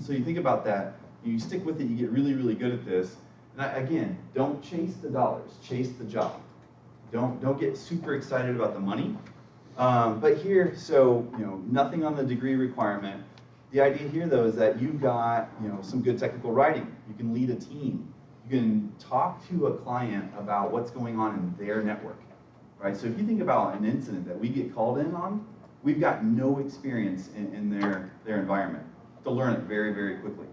So you think about that. You stick with it. You get really, really good at this. And again, don't chase the dollars. Chase the job. Don't get super excited about the money. But here, so nothing on the degree requirement. The idea here, though, is that you've got some good technical writing. You can lead a team. You can talk to a client about what's going on in their network, right? So if you think about an incident that we get called in on, we've got no experience in their environment to learn it very, very quickly.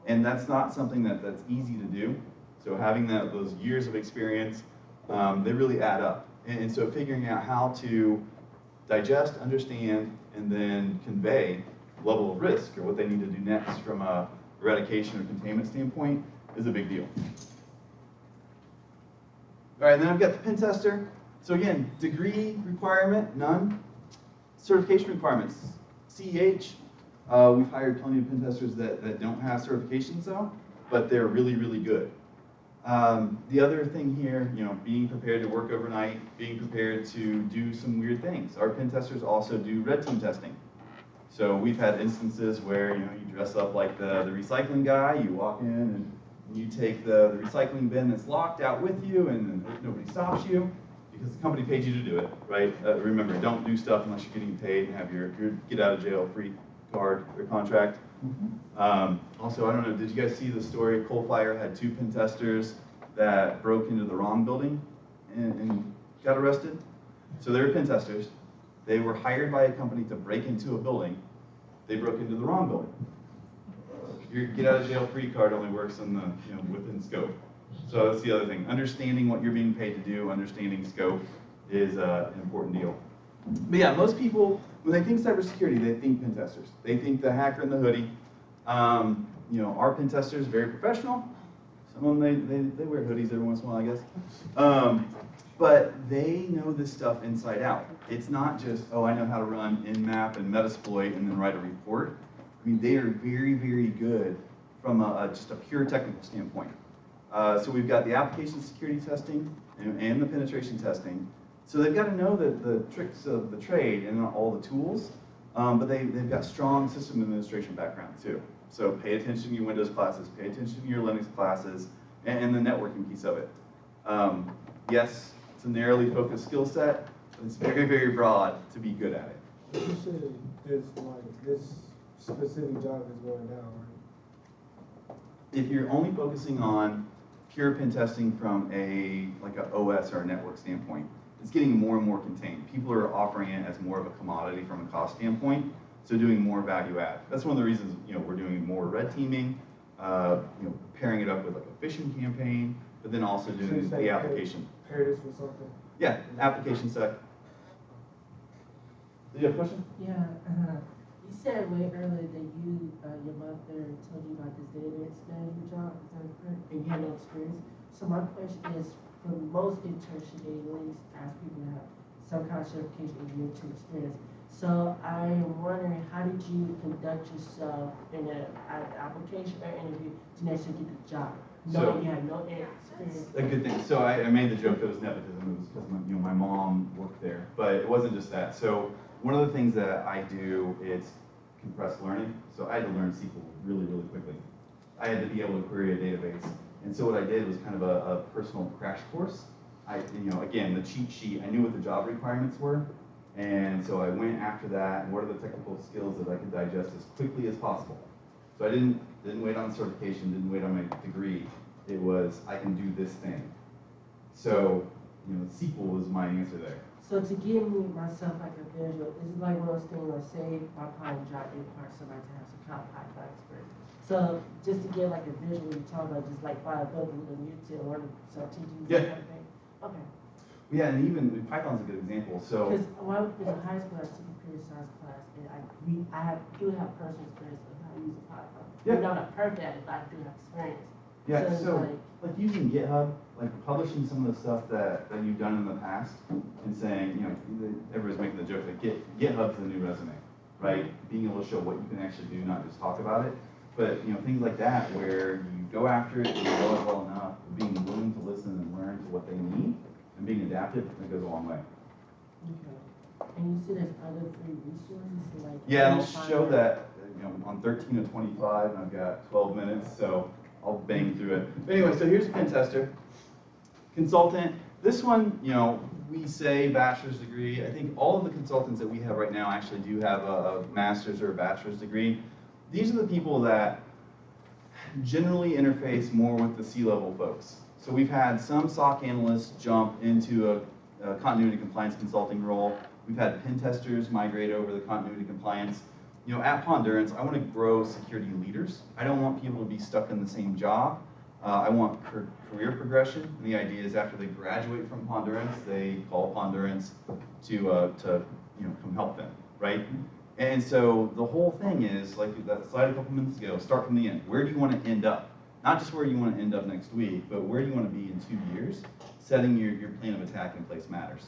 And that's not something that's easy to do. So having those years of experience, they really add up. And so figuring out how to digest, understand, and then convey level of risk or what they need to do next from a eradication or containment standpoint is a big deal. All right, then I've got the pen tester. So again, degree requirement, none. Certification requirements, CEH. We've hired plenty of pen testers that don't have certifications though, but they're really, really good. The other thing here, being prepared to work overnight, being prepared to do some weird things. Our pen testers also do red team testing. So we've had instances where you dress up like the recycling guy, you walk in and you take the recycling bin that's locked out with you and then nobody stops you because the company paid you to do it, right? Remember, don't do stuff unless you're getting paid and have your get out of jail free card or contract. Also, I don't know, did you guys see the story? Coal Fire had 2 pen testers that broke into the wrong building and got arrested. So they were pen testers. They were hired by a company to break into a building. They broke into the wrong building. Your get out of jail free card only works in the within scope. So that's the other thing. Understanding what you're being paid to do, understanding scope is an important deal. But yeah, most people, when they think cybersecurity, they think pen testers. They think the hacker in the hoodie. Our pen testers are very professional. Some of them, they wear hoodies every once in a while, I guess. But they know this stuff inside out. It's not just, oh, I know how to run Nmap and Metasploit and then write a report. I mean, they are very, very good from just a pure technical standpoint. So we've got the application security testing and the penetration testing. So they've got to know the tricks of the trade and all the tools, but they've got strong system administration background too. So pay attention to your Windows classes, pay attention to your Linux classes, and the networking piece of it. Yes, it's a narrowly focused skill set, but it's very, very broad to be good at it. But you said this specific job is going down, right? If you're only focusing on pure pen testing from like a OS or a network standpoint, it's getting more and more contained. People are offering it as more of a commodity from a cost standpoint, so doing more value add. That's one of the reasons we're doing more red teaming, pairing it up with like a phishing campaign, but then also doing the application. Pair this with something? Yeah, application sec. Did you have a question? Yeah, you said way earlier that your mother told you about this database management job, is that correct? And you had no experience. So my question is, for most internships, they at least ask people to have some kind of certification and year 2 experience. So I'm wondering, how did you conduct yourself in an application or interview to actually get the job? Knowing you had no experience. A good thing. So I made the joke that it was nepotism. It was because my mom worked there, but it wasn't just that. So one of the things that I do is compressed learning. So I had to learn SQL really, really quickly. I had to be able to query a database. And so what I did was kind of a personal crash course. Again, the cheat sheet, I knew what the job requirements were. And so I went after that, and what are the technical skills that I could digest as quickly as possible. So I didn't wait on certification, didn't wait on my degree. It was, I can do this thing. So, SQL was my answer there. So to give me myself like a visual, this is like one of those things like say my pilot job in part somebody to have some kind of pilot experience. So just to get like a visual, you talk about just like fire building with a util or some teaching Yeah. kind of thing. Okay. Yeah, and even Python's a good example. So Because when I was in high school, I took a computer science class, and I do have personal experience of how to use a Python. Yeah. I'm not perfect at it, but I do have experience. yeah, it's so like using GitHub, like publishing some of the stuff that you've done in the past, and saying, you know, everybody's making the joke that GitHub's the new resume, right? Being able to show what you can actually do, not just talk about it. But you know, things like that where you go after it and you know it well enough, being willing to listen and learn to what they need, and being adaptive, that goes a long way. Okay. And you see there's other free resources like. Yeah, and I'll show that, you know, on 13 of 25, and I've got 12 minutes, so I'll bang through it. But anyway, so here's a pen tester. Consultant, this one, you know, we say bachelor's degree. I think all of the consultants that we have right now actually do have a master's or a bachelor's degree. These are the people that generally interface more with the C-level folks. So we've had some SOC analysts jump into a continuity compliance consulting role. We've had pen testers migrate over the continuity compliance. You know, at Pondurance, I want to grow security leaders. I don't want people to be stuck in the same job. I want career progression. And the idea is after they graduate from Pondurance, they call Pondurance to you know, come help them, right? And so the whole thing is, like that slide a couple minutes ago, start from the end. Where do you want to end up? Not just where you want to end up next week, but where do you want to be in 2 years? Setting your plan of attack in place matters.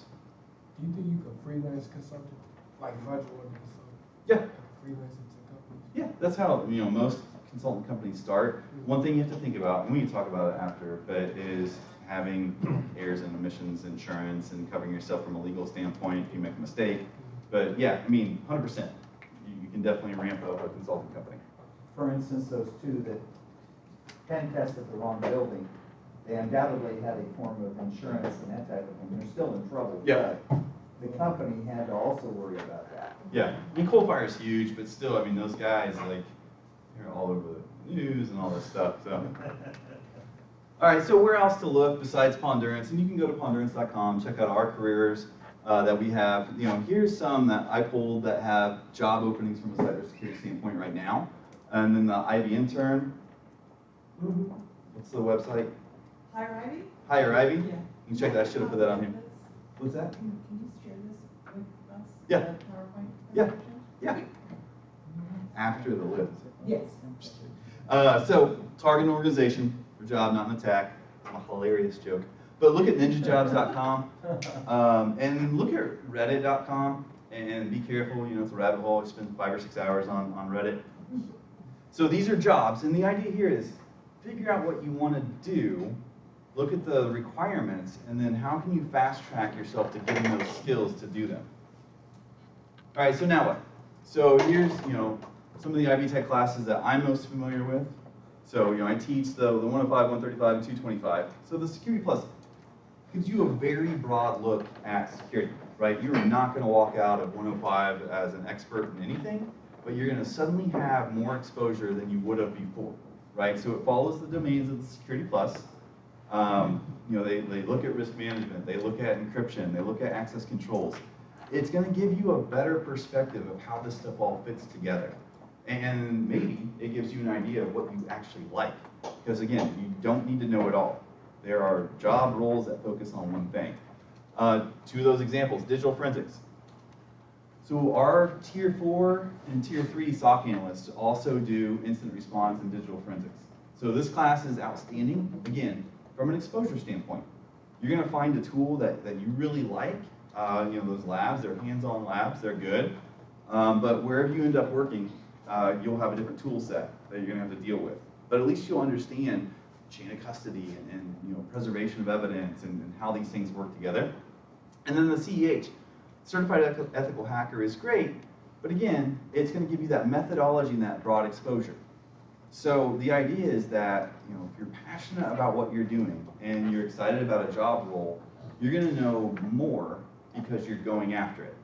Do you think you could freelance consultant, like virtual consultant? Yeah. Freelance into companies? Yeah, that's how, you know, most consultant companies start. One thing you have to think about, and we can talk about it after, but is having errors and omissions insurance and covering yourself from a legal standpoint if you make a mistake. But yeah, I mean, 100%. You can definitely ramp up a consulting company. For instance, those two that pen tested the wrong building, they undoubtedly had a form of insurance and that type of thing. They're still in trouble. Yeah. But the company had to also worry about that. Yeah, I mean, coal fire is huge, but still, I mean, those guys, like, they're all over the news and all this stuff, so. All right, so where else to look besides Pondurance? And you can go to pondurance.com, check out our careers that we have. You know, here's some that I pulled that have job openings from a cybersecurity standpoint right now. And then the Ivy intern. What's the website? Hire Ivy? Hire Ivy? Yeah. You can check that. I should have put that on here. What's that? Can you share this with us? Yeah. The PowerPoint Yeah. presentation? Yeah. After the list. Yes. So, target an organization for job, not an attack. It's a hilarious joke. But look at ninjajobs.com and look at reddit.com and be careful, you know, it's a rabbit hole. You spend 5 or 6 hours on Reddit. So these are jobs, and the idea here is figure out what you want to do, look at the requirements, and then how can you fast track yourself to getting those skills to do them. All right, so now what? So here's, you know, some of the IB Tech classes that I'm most familiar with. So, you know, I teach the 105, 135, and 225. So the Security Plus gives you a very broad look at security, right? You're not going to walk out of 105 as an expert in anything, but you're going to suddenly have more exposure than you would have before, right? So it follows the domains of the Security Plus. You know, they look at risk management, they look at encryption, they look at access controls. It's going to give you a better perspective of how this stuff all fits together. And maybe it gives you an idea of what you actually like. Because again, you don't need to know it all. There are job roles that focus on one thing. 2 of those examples, digital forensics. So our tier 4 and tier 3 SOC analysts also do incident response and digital forensics. So this class is outstanding, again, from an exposure standpoint. You're going to find a tool that you really like. You know, those labs, they're hands-on labs, they're good. But wherever you end up working, you'll have a different tool set that you're going to have to deal with. But at least you'll understand chain of custody and you know, preservation of evidence and how these things work together. And then the CEH, Certified Ethical Hacker, is great, but again, it's going to give you that methodology and that broad exposure. So the idea is that, you know, if you're passionate about what you're doing and you're excited about a job role, you're going to know more because you're going after it.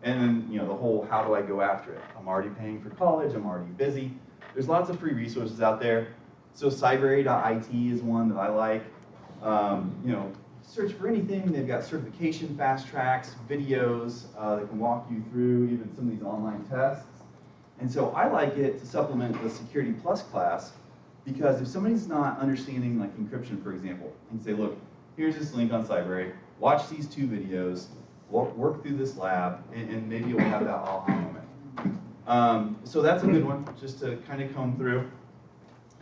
And then, you know, the whole how do I go after it? I'm already paying for college, I'm already busy. There's lots of free resources out there. So cyberA.it is one that I like. You know, search for anything. They've got certification fast tracks, videos that can walk you through even some of these online tests. And so I like it to supplement the Security Plus class, because if somebody's not understanding like encryption, for example, and say, look, here's this link on Cyber, watch these 2 videos, work through this lab, and maybe you'll have that aha moment. So that's a good one, just to kind of comb through.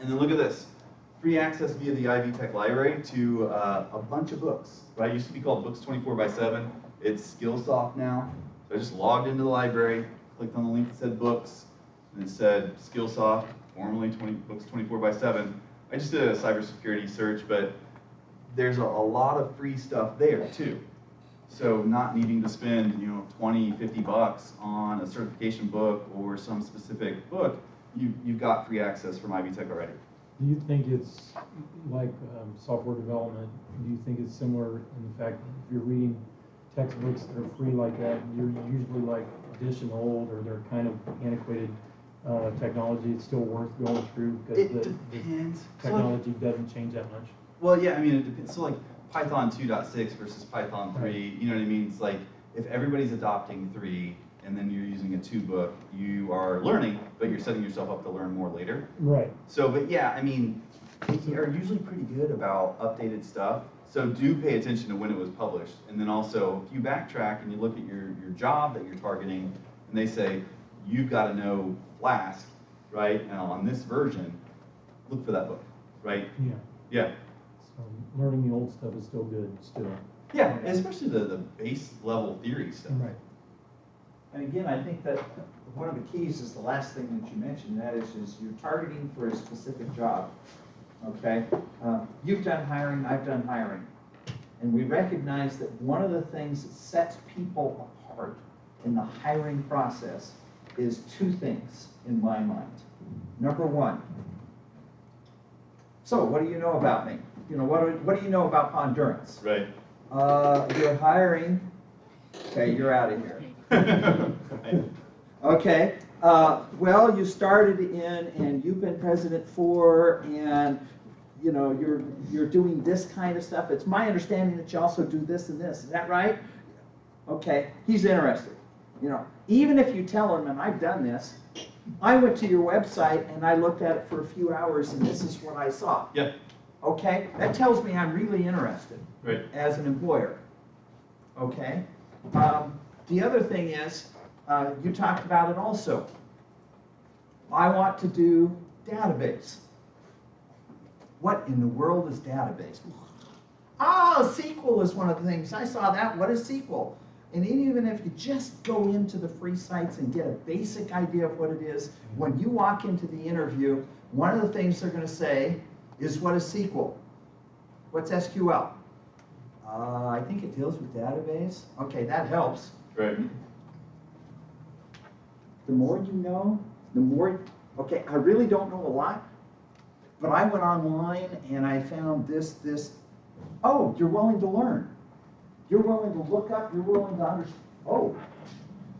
And then look at this. Free access via the Ivy Tech library to a bunch of books. Right? It used to be called Books 24/7. It's Skillsoft now. So I just logged into the library, clicked on the link that said books, and it said Skillsoft, formerly Books 24/7. I just did a cybersecurity search, but there's a lot of free stuff there too. So not needing to spend, $20, $50 on a certification book or some specific book, you've got free access from Ivy Tech already. Do you think it's like software development? Do you think it's similar in the fact that if you're reading textbooks that are free like that, you're usually like edition old or they're kind of antiquated technology, it's still worth going through because the technology doesn't change that much? Well, yeah, I mean, it depends. So like Python 2.6 versus Python 3, you know what I mean? It's like if everybody's adopting 3 and then you're using a 2 book, you are learning, but you're setting yourself up to learn more later. Right. So, but yeah, I mean, they are usually pretty good about updated stuff. So do pay attention to when it was published. And then also, if you backtrack and you look at your job that you're targeting, and they say, you've got to know Flask, right? Now on this version, look for that book, right? Yeah. Yeah. So learning the old stuff is still good, still. Yeah, especially the base level theory stuff. Right. And again, I think that one of the keys is the last thing that you mentioned, that is you're targeting for a specific job, okay? You've done hiring, I've done hiring. And we recognize that one of the things that sets people apart in the hiring process is 2 things in my mind. Number 1, so what do you know about me? What do you know about Pondurance? Right. You're hiring, okay, you're out of here. Okay, well, you started in, and you've been president for, and you're doing this kind of stuff. It's my understanding that you also do this and this. Is that right? Okay, he's interested. Even if you tell him, and I've done this, I went to your website and I looked at it for a few hours, and this is what I saw. Yeah. Okay, that tells me I'm really interested. Right. As an employer. Okay. The other thing is, you talked about it also. I want to do database. What in the world is database? Oh, SQL is one of the things. I saw that. What is SQL? And even if you just go into the free sites and get a basic idea of what it is, when you walk into the interview, one of the things they're going to say is, what is SQL? What's SQL? I think it deals with database. Okay, that helps. Right. The more you know, the more, okay, I really don't know a lot, but I went online and I found this. Oh, you're willing to learn. You're willing to look up, you're willing to understand. Oh,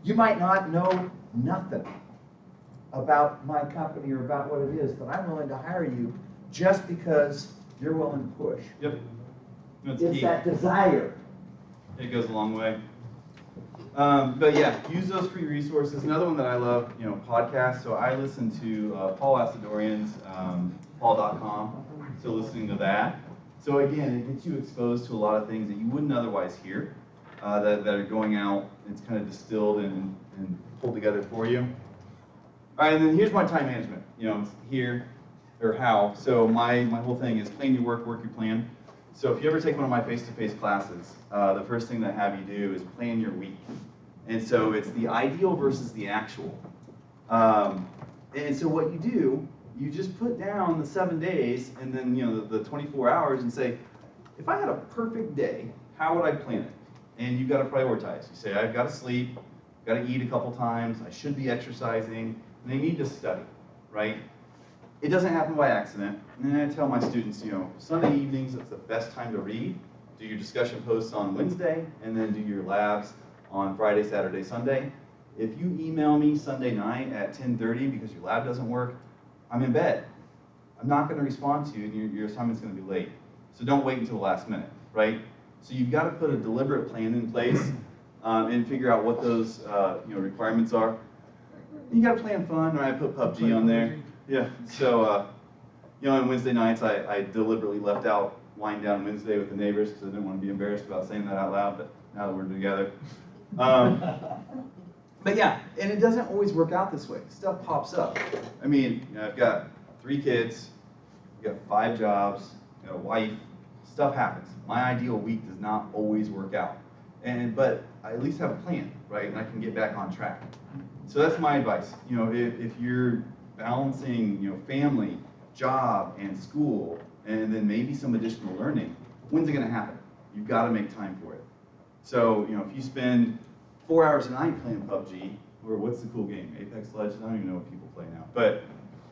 you might not know nothing about my company or about what it is, but I'm willing to hire you just because you're willing to push. Yep. That's It's key. that desire. It goes a long way. But yeah, use those free resources. Another one that I love, podcasts. So I listen to Paul Asadorian's paul.com. So listening to that. So again, it gets you exposed to a lot of things that you wouldn't otherwise hear that are going out. It's kind of distilled and pulled together for you. All right, and then here's my time management. It's here or how. So my whole thing is plan your work, work your plan. So if you ever take one of my face-to-face classes, the first thing that I have you do is plan your week. And so it's the ideal versus the actual. And so what you do, you just put down the 7 days and then the 24 hours and say, if I had a perfect day, how would I plan it? And you've got to prioritize. You say, I've got to sleep, got to eat a couple times, I should be exercising, and I need to study, right? It doesn't happen by accident. And then I tell my students, Sunday evenings, it's the best time to read. Do your discussion posts on Wednesday, and then do your labs on Friday, Saturday, Sunday. If you email me Sunday night at 10:30 because your lab doesn't work, I'm in bed. I'm not going to respond to you, and your assignment's going to be late. So don't wait until the last minute, right? So you've got to put a deliberate plan in place and figure out what those requirements are. You got to plan fun, right? I put PUBG on there. Yeah. So on Wednesday nights, I deliberately left out Wind Down Wednesday with the neighbors because I didn't want to be embarrassed about saying that out loud. But now that we're together. But yeah, and it doesn't always work out this way. Stuff pops up. I mean, I've got 3 kids, I've got 5 jobs, a wife. Stuff happens. My ideal week does not always work out. But I at least have a plan, right? And I can get back on track. So that's my advice. If you're balancing, family, job, and school, and then maybe some additional learning, when's it going to happen? You've got to make time for it. So, if you spend 4 hours a night playing PUBG, or what's the cool game? Apex Legends? I don't even know what people play now. But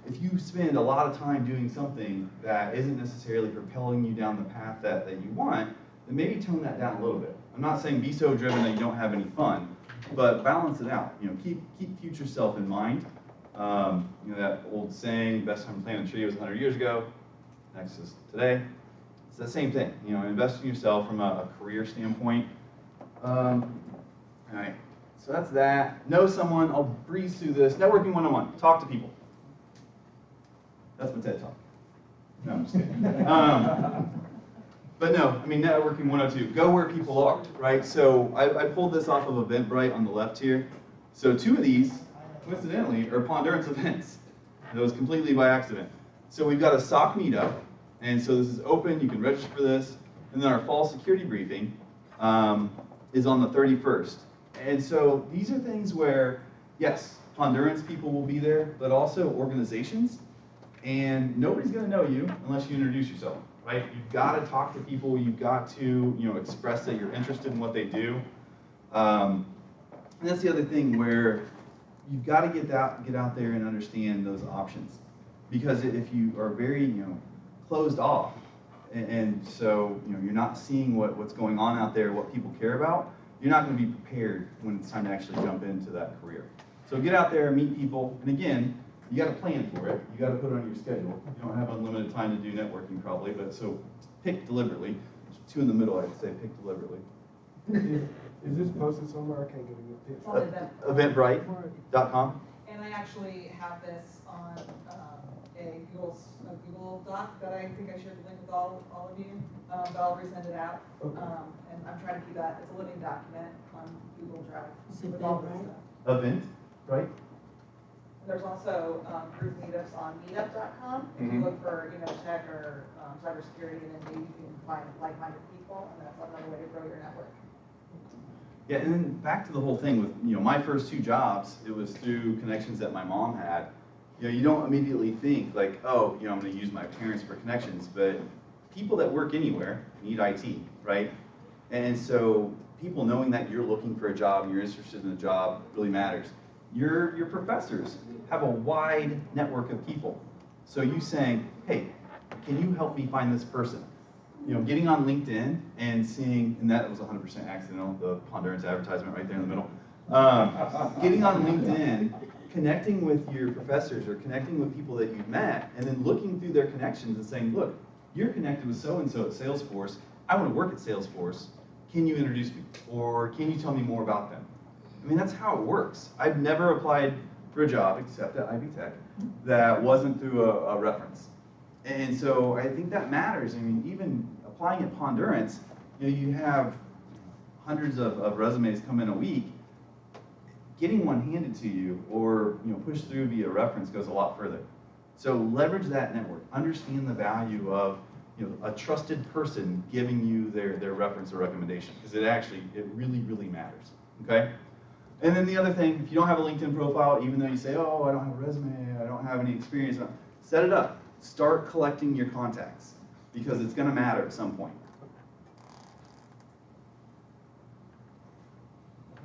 if you spend a lot of time doing something that isn't necessarily propelling you down the path that you want, then maybe tone that down a little bit. I'm not saying be so driven that you don't have any fun, but balance it out. Keep future self in mind. That old saying, best time to plant a tree was 100 years ago, next is today. It's the same thing. Invest in yourself from a career standpoint. All right, so that's that. Know someone, I'll breeze through this. Networking 101, talk to people. That's my TED Talk. No, I'm just kidding. But no, networking 102, go where people are, right? So I pulled this off of Eventbrite on the left here. So 2 of these, coincidentally, are Pondurance events. It was completely by accident. So we've got a SOC meetup, and so this is open, you can register for this. And then our fall security briefing is on the 31st. And so these are things where, yes, Pondurance people will be there, but also organizations. And nobody's going to know you unless you introduce yourself, right? You've got to talk to people. You've got to, express that you're interested in what they do. And that's the other thing where you've got to get out there and understand those options. Because if you are very, closed off, and so, you're not seeing what's going on out there, what people care about, you're not going to be prepared when it's time to actually jump into that career. So get out there, meet people, and again, you got to plan for it. You got to put it on your schedule. You don't have unlimited time to do networking probably, but so pick deliberately. There's 2 in the middle, I'd say pick deliberately. Is this posted somewhere? I can't get a good picture. Eventbrite.com. And I actually have this on a Google Doc that I think I shared the link with all of you, but I'll resend it out. Okay. And I'm trying to keep that, it's a living document on Google Drive with all this stuff. Eventbrite. There's also group meetups on meetup.com. If you look for tech or cybersecurity, and then maybe you can find like-minded people, and that's another way to grow your network. Yeah, and then back to the whole thing with my first 2 jobs, it was through connections that my mom had. You don't immediately think like, oh, I'm going to use my parents for connections, but people that work anywhere need IT, right? And so people knowing that you're looking for a job and you're interested in a job really matters. Your professors have a wide network of people. So you saying, hey, can you help me find this person? Getting on LinkedIn and seeing, and that was 100% accidental, the Pondurance advertisement right there in the middle. Getting on LinkedIn, connecting with your professors or connecting with people that you've met, and then looking through their connections and saying, look, you're connected with so-and-so at Salesforce. I want to work at Salesforce. Can you introduce me? Or can you tell me more about them? That's how it works. I've never applied for a job, except at Ivy Tech, that wasn't through a reference. And so I think that matters. Even applying at Pondurance, you have hundreds of resumes come in a week. Getting one handed to you or pushed through via reference goes a lot further. So leverage that network. Understand the value of a trusted person giving you their reference or recommendation, because it really, really matters. Okay? And then the other thing, if you don't have a LinkedIn profile, even though you say, oh, I don't have a resume, I don't have any experience, set it up. Start collecting your contacts, because it's going to matter at some point.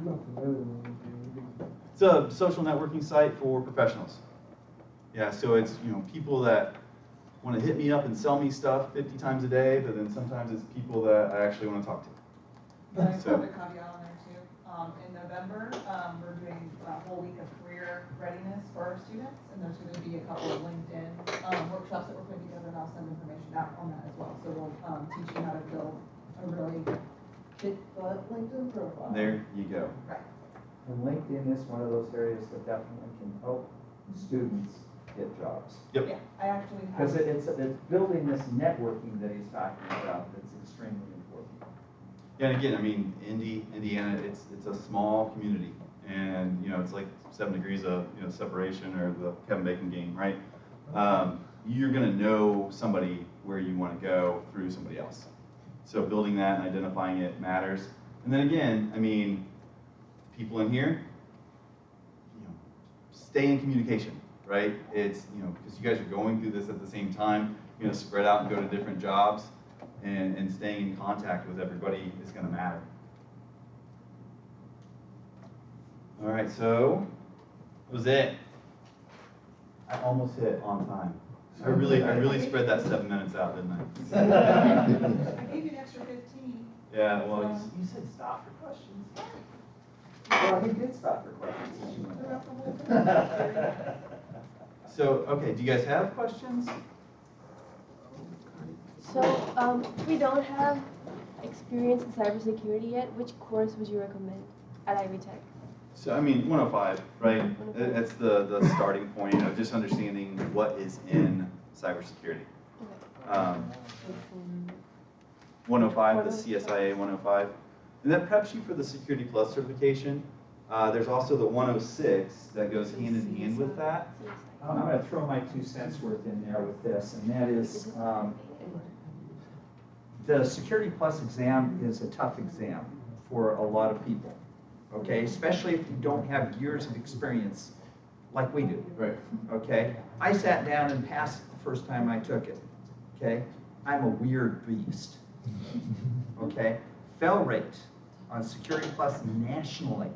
I'm not familiar with LinkedIn. It's a social networking site for professionals. Yeah, so it's people that want to hit me up and sell me stuff 50 times a day, but then sometimes it's people that I actually want to talk to. But I put a caveat on there too. In November, we're doing a whole week of career readiness for our students, and there's going to be a couple of LinkedIn workshops that we're putting together, and I'll send information out on that as well. So we'll teach you how to build a really Hit the LinkedIn profile. There you go. Right. And LinkedIn is one of those areas that definitely can help students get jobs. Yep. Yeah, I actually have. Because it's building this networking that he's talking about that's extremely important. Yeah, and again, I mean, Indiana, it's a small community, and you know, it's like 7 degrees of separation, or the Kevin Bacon game, right? You're gonna know somebody where you want to go through somebody else. So building that and identifying it matters. And then again, I mean, people in here, stay in communication, right? It's, because you guys are going through this at the same time, spread out and go to different jobs, and staying in contact with everybody is going to matter. All right, so that was it. I almost hit on time. I really spread that 7 minutes out, didn't I? I gave you an extra 15. Yeah, well, You said stop for questions. Well, he did stop for questions. so, okay, do you guys have questions? So, if we don't have experience in cybersecurity yet, which course would you recommend at Ivy Tech? So, I mean, 105, right? That's the starting point of just understanding what is in cybersecurity. 105, the CSIA 105. And that preps you for the Security Plus certification. There's also the 106 that goes hand in hand with that. I'm going to throw my 2 cents worth in there with this, and that is the Security Plus exam is a tough exam for a lot of people, okay? Especially if you don't have years of experience like we do, right? Okay? I sat down and passed it the first time I took it, okay? I'm a weird beast, okay? Fail rate on Security Plus nationally,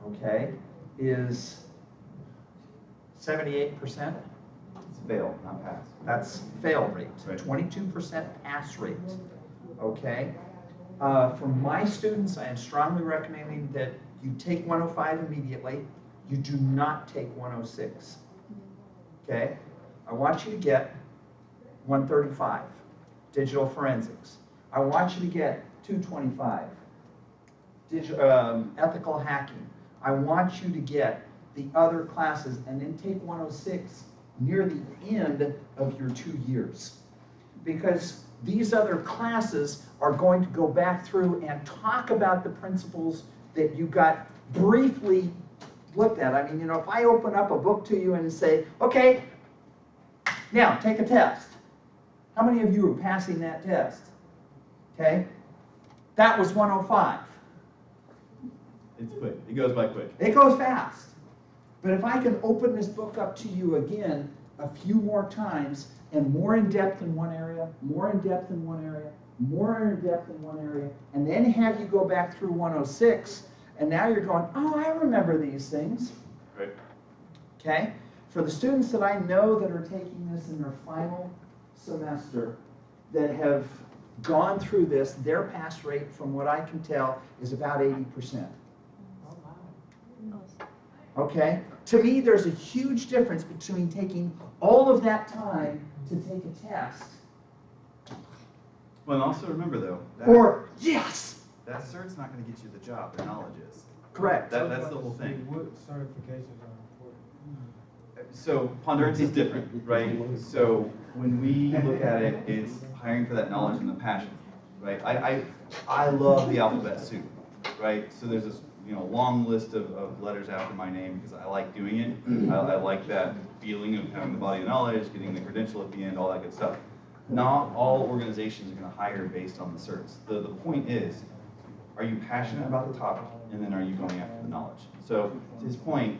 okay, is 78%. It's fail, not pass. That's fail rate. Right. 22% pass rate, okay? For my students, I am strongly recommending that you take 105 immediately. You do not take 106, okay? I want you to get 135, digital forensics. I want you to get 225, ethical hacking. I want you to get the other classes and then take 106 near the end of your 2 years. Because these other classes are going to go back through and talk about the principles that you got briefly looked at. I mean, if I open up a book to you and say, okay, now take a test. How many of you are passing that test? Okay? That was 105. It's quick. It goes by quick. It goes fast. But if I can open this book up to you again a few more times, and more in depth in one area, more in depth in one area, more in depth in one area, and then have you go back through 106, and now you're going, oh, I remember these things. Right. Okay? For the students that I know that are taking this in their final semester, that have gone through this, their pass rate, from what I can tell, is about 80%. Okay? To me, there's a huge difference between taking all of that time to take a test. Well, and also remember though, Or, yes! that cert's not going to get you the job, the knowledge is. Correct. That's the whole thing. What certifications are important? So Pondurance is different, right? So when we look at it, it's hiring for that knowledge and the passion, right? I love the alphabet soup, right? So there's this long list of letters after my name because I like doing it. I like that feeling of having the body of knowledge, getting the credential at the end, all that good stuff. Not all organizations are going to hire based on the certs. The point is, are you passionate about the topic, and then are you going after the knowledge? So to his point,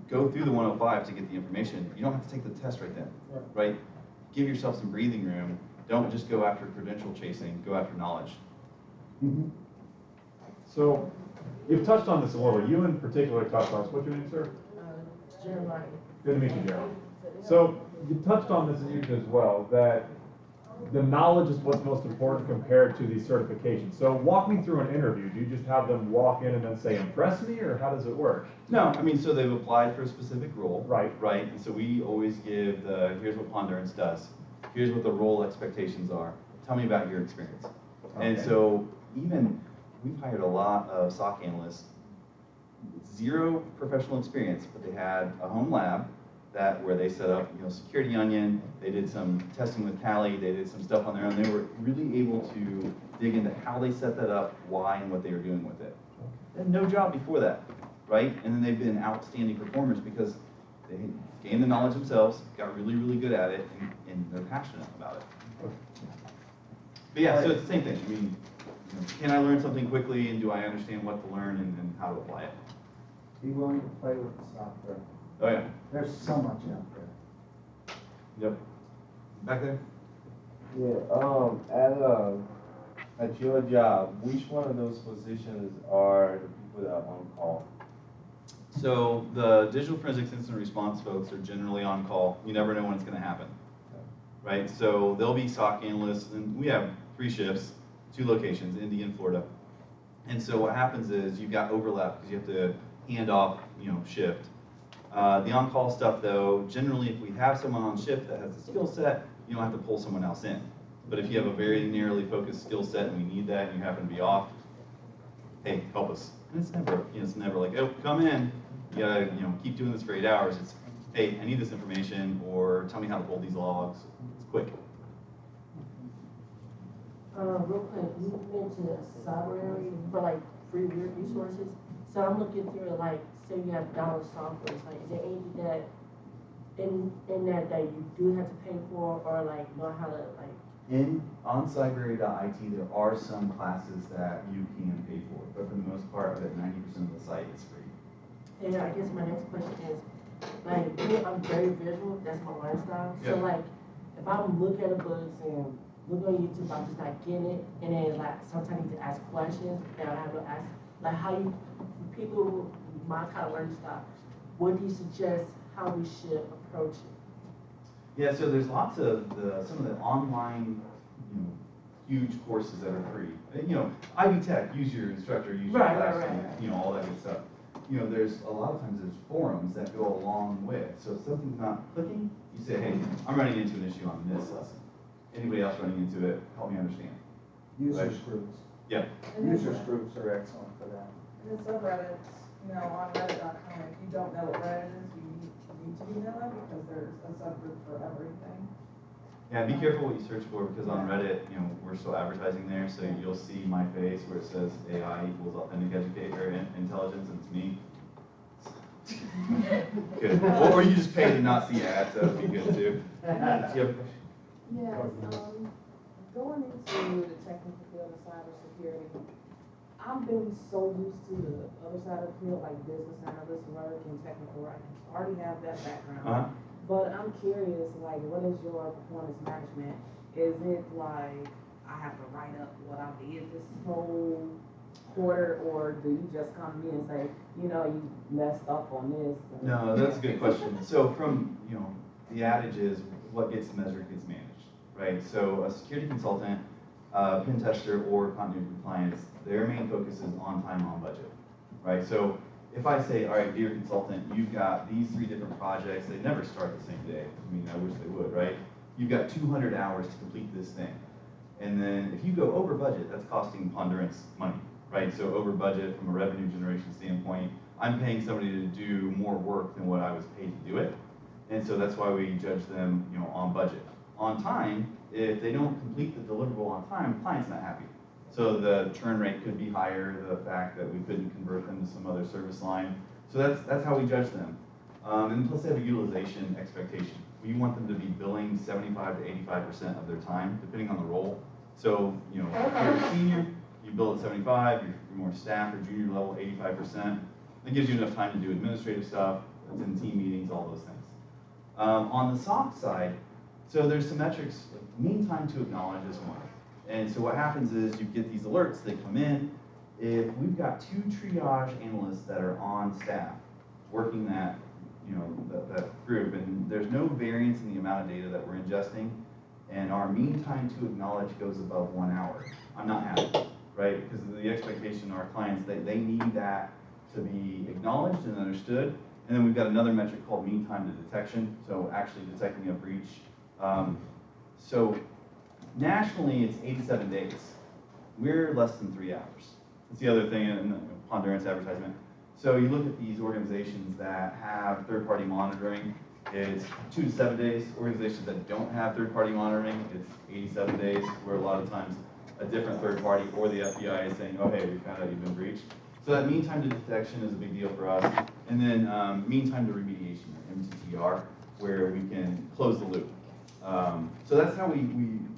go through the 105 to get the information. You don't have to take the test right then, right? Give yourself some breathing room. Don't just go after credential chasing. Go after knowledge. Mm-hmm. So you've touched on this a little. You in particular touched on this. What's your name, sir? Jeremiah. Good to meet you, Jeremy. So you touched on this as well, that the knowledge is what's most important compared to these certifications. So walk me through an interview. Do you just have them walk in and then say, impress me, or how does it work? No, I mean, so they've applied for a specific role. Right. Right, and so we always give here's what Pondurance does. Here's what the role expectations are. Tell me about your experience. And Okay. so even, we've hired a lot of SOC analysts, zero professional experience, but they had a home lab where they set up, Security Onion, they did some testing with Kali, they did some stuff on their own. They were really able to dig into how they set that up, why, and what they were doing with it. They had no job before that, right? And then they've been outstanding performers because they gained the knowledge themselves, got really, really good at it, and they're passionate about it. But yeah, so it's the same thing. I mean, can I learn something quickly, and do I understand what to learn and how to apply it? Be willing to play with the software. Oh yeah. There's so much out there. Yep. Back there? Yeah, at your job, which one of those positions are the people that are on call? So the digital forensics incident response folks are generally on call. You never know when it's going to happen, right? So they'll be SOC analysts, and we have 3 shifts, 2 locations, Indy and Florida. And so what happens is you've got overlap because you have to hand off, shift. The on-call stuff, though, generally if we have someone on shift that has a skill set, you don't have to pull someone else in. But if you have a very narrowly focused skill set and we need that and you happen to be off, hey, help us. And it's never like, oh, come in. You gotta, keep doing this for 8 hours. It's, hey, I need this information, or tell me how to pull these logs. It's quick. Real quick, you mentioned a library for like free resources. So I'm looking through it, like, say you have dollar software. Like, is there anything that in that you do have to pay for, or like know how to like? On cyberary.it, there are some classes that you can pay for, but for the most part, about 90% of the site is free. And I guess my next question is, like, me, I'm very visual. That's my learning style. So like, if I'm looking at a book and look on YouTube, I'm just not getting it, and then like sometimes I need to ask questions, and I have to ask like how you people my kind of learning style. What do you suggest how we should approach it? Yeah, so there's lots of some of the online, huge courses that are free. Ivy Tech, use your instructor, use your class, and, all that good stuff. There's a lot of times there's forums that go along with. So if something's not clicking, you say, hey, I'm running into an issue on this lesson. Anybody else running into it, help me understand. Users groups. Yeah. Users groups are excellent for that. And the subreddits, on reddit.com, if you don't know what Reddit is, you need to know it because there's a subgroup for everything. Yeah, be careful what you search for because on Reddit, we're still advertising there, so you'll see my face where it says AI equals authentic intelligence, and it's me. Good. Or you just pay to not see ads, that would be good too. Do you have a question? Yes, going into the technical field of cybersecurity, I've been so used to the other side of the field, like business analyst work and technical writing. I already have that background. But I'm curious, like, what is your performance management? Is it like I have to write up what I did this whole quarter, or do you just come to me and say, you messed up on this? No, that's a good question. So from, the adage is what gets measured gets managed, right? So a security consultant, pen tester, or continuity compliance, their main focus is on time, on budget, right? So if I say, all right, dear consultant, you've got these 3 different projects, they never start the same day. I mean, I wish they would, right? You've got 200 hours to complete this thing. And then if you go over budget, that's costing Pondurance money, right? So over budget from a revenue generation standpoint, I'm paying somebody to do more work than what I was paid to do it. And so that's why we judge them, on budget. On time, if they don't complete the deliverable on time, the client's not happy. So the churn rate could be higher, the fact that we couldn't convert them to some other service line. So that's how we judge them. And plus they have a utilization expectation. We want them to be billing 75 to 85% of their time, depending on the role. So, if you're a senior, you bill at 75, you're more staff or junior level, 85%. That gives you enough time to do administrative stuff, attend team meetings, all those things. On the SOC side, so there's some metrics, like mean time to acknowledge is one. And so what happens is you get these alerts, they come in. If we've got 2 triage analysts that are on staff working that, that group, and there's no variance in the amount of data that we're ingesting, and our mean time to acknowledge goes above 1 hour, I'm not happy, right? Because of the expectation of our clients, they need that to be acknowledged and understood. And then we've got another metric called mean time to detection, so actually detecting a breach. So nationally, it's 87 days. We're less than 3 hours. That's the other thing in the Pondurance advertisement. So you look at these organizations that have third-party monitoring, it's 2 to 7 days. Organizations that don't have third-party monitoring, it's 87 days, where a lot of times a different third party or the FBI is saying, oh, hey, we found out you've been breached. So that mean time to detection is a big deal for us. And then mean time to remediation, MTTR, where we can close the loop. So that's how we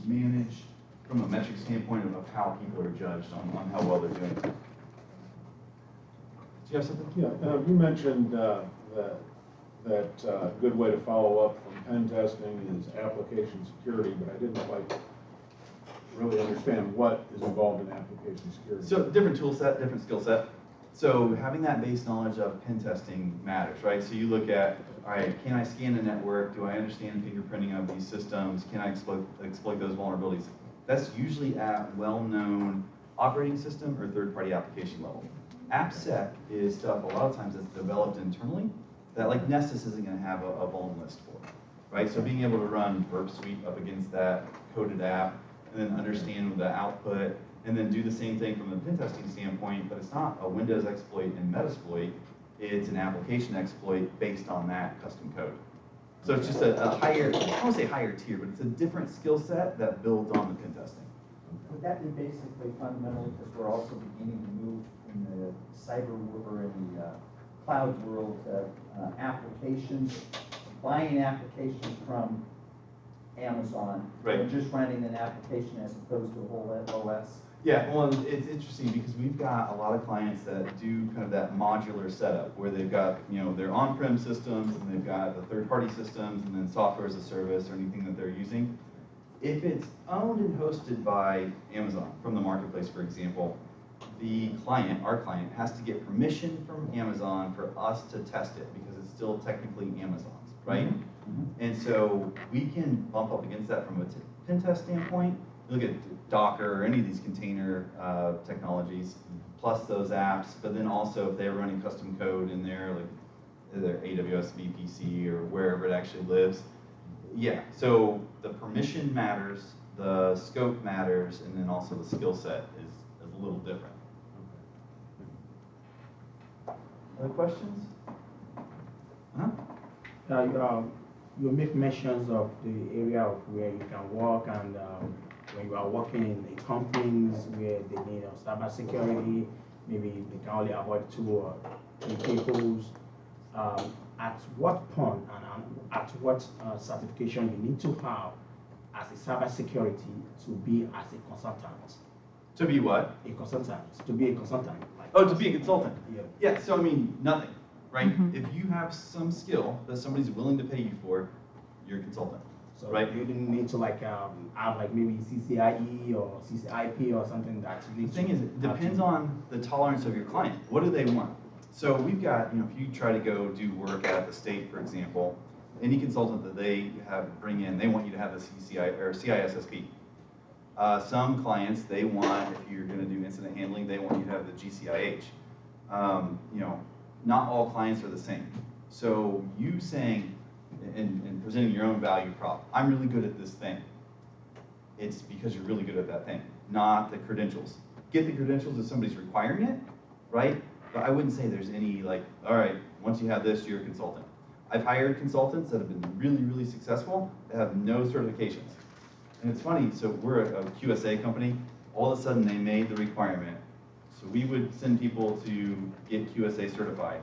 manage from a metric standpoint of how people are judged on how well they're doing. Do you have something? Yeah, you mentioned that a good way to follow up from pen testing is application security, but I didn't quite really understand what is involved in application security. So different tool set, different skill set. So having that base knowledge of pen testing matters, right? So you look at, all right, can I scan the network? Do I understand fingerprinting of these systems? Can I exploit those vulnerabilities? That's usually at well-known operating system or third-party application level. AppSec is stuff a lot of times that's developed internally that like Nessus isn't going to have a vuln list for, right? So being able to run Burp Suite up against that coded app and then understand the output and then do the same thing from the pen testing standpoint, but it's not a Windows exploit and Metasploit, it's an application exploit based on that custom code. So it's just a higher, I don't want to say higher tier, but it's a different skill set that builds on the pen testing. Would that be basically fundamentally because we're also beginning to move in the cyber or in the cloud world applications, buying applications from Amazon, right, and just running an application as opposed to a whole OS? Yeah, well, it's interesting because we've got a lot of clients that do kind of that modular setup where they've got, you know, their on-prem systems and they've got the third-party systems and then software as a service or anything that they're using. If it's owned and hosted by Amazon from the marketplace, for example, the client, our client, has to get permission from Amazon for us to test it because it's still technically Amazon's, right? Mm-hmm. And so we can bump up against that from a pen test standpoint. Look at Docker or any of these container technologies, plus those apps, but then also if they're running custom code in there, like their AWS VPC or wherever it actually lives. Yeah, so the permission matters, the scope matters, and then also the skill set is a little different. Other questions? You make mentions of the area of where you can work and when you are working in companies where they need cybersecurity, maybe they can only avoid 2 or 3 people. At what point and at what certification you need to have as a cybersecurity to be as a consultant? To be what? A consultant. To be a consultant. Like oh, to be a consultant. Yeah. Yeah. So I mean, nothing, right? If you have some skill that somebody's willing to pay you for, you're a consultant. So right? You didn't need to like have like maybe CCIE or CCIP or something that you need. The thing is, it depends on the tolerance of your client. What do they want? So we've got, you know, if you try to go do work at the state, for example, any consultant that they bring in, they want you to have the CCI or CISSP. Some clients, they want, if you're going to do incident handling, they want you to have the GCIH. You know, not all clients are the same. So you saying and presenting your own value prop, I'm really good at this thing. It's because you're really good at that thing, not the credentials. Get the credentials if somebody's requiring it, right? But I wouldn't say there's any like, all right, once you have this, you're a consultant. I've hired consultants that have been really, really successful that have no certifications. And it's funny, so we're a QSA company, all of a sudden they made the requirement. So we would send people to get QSA certified.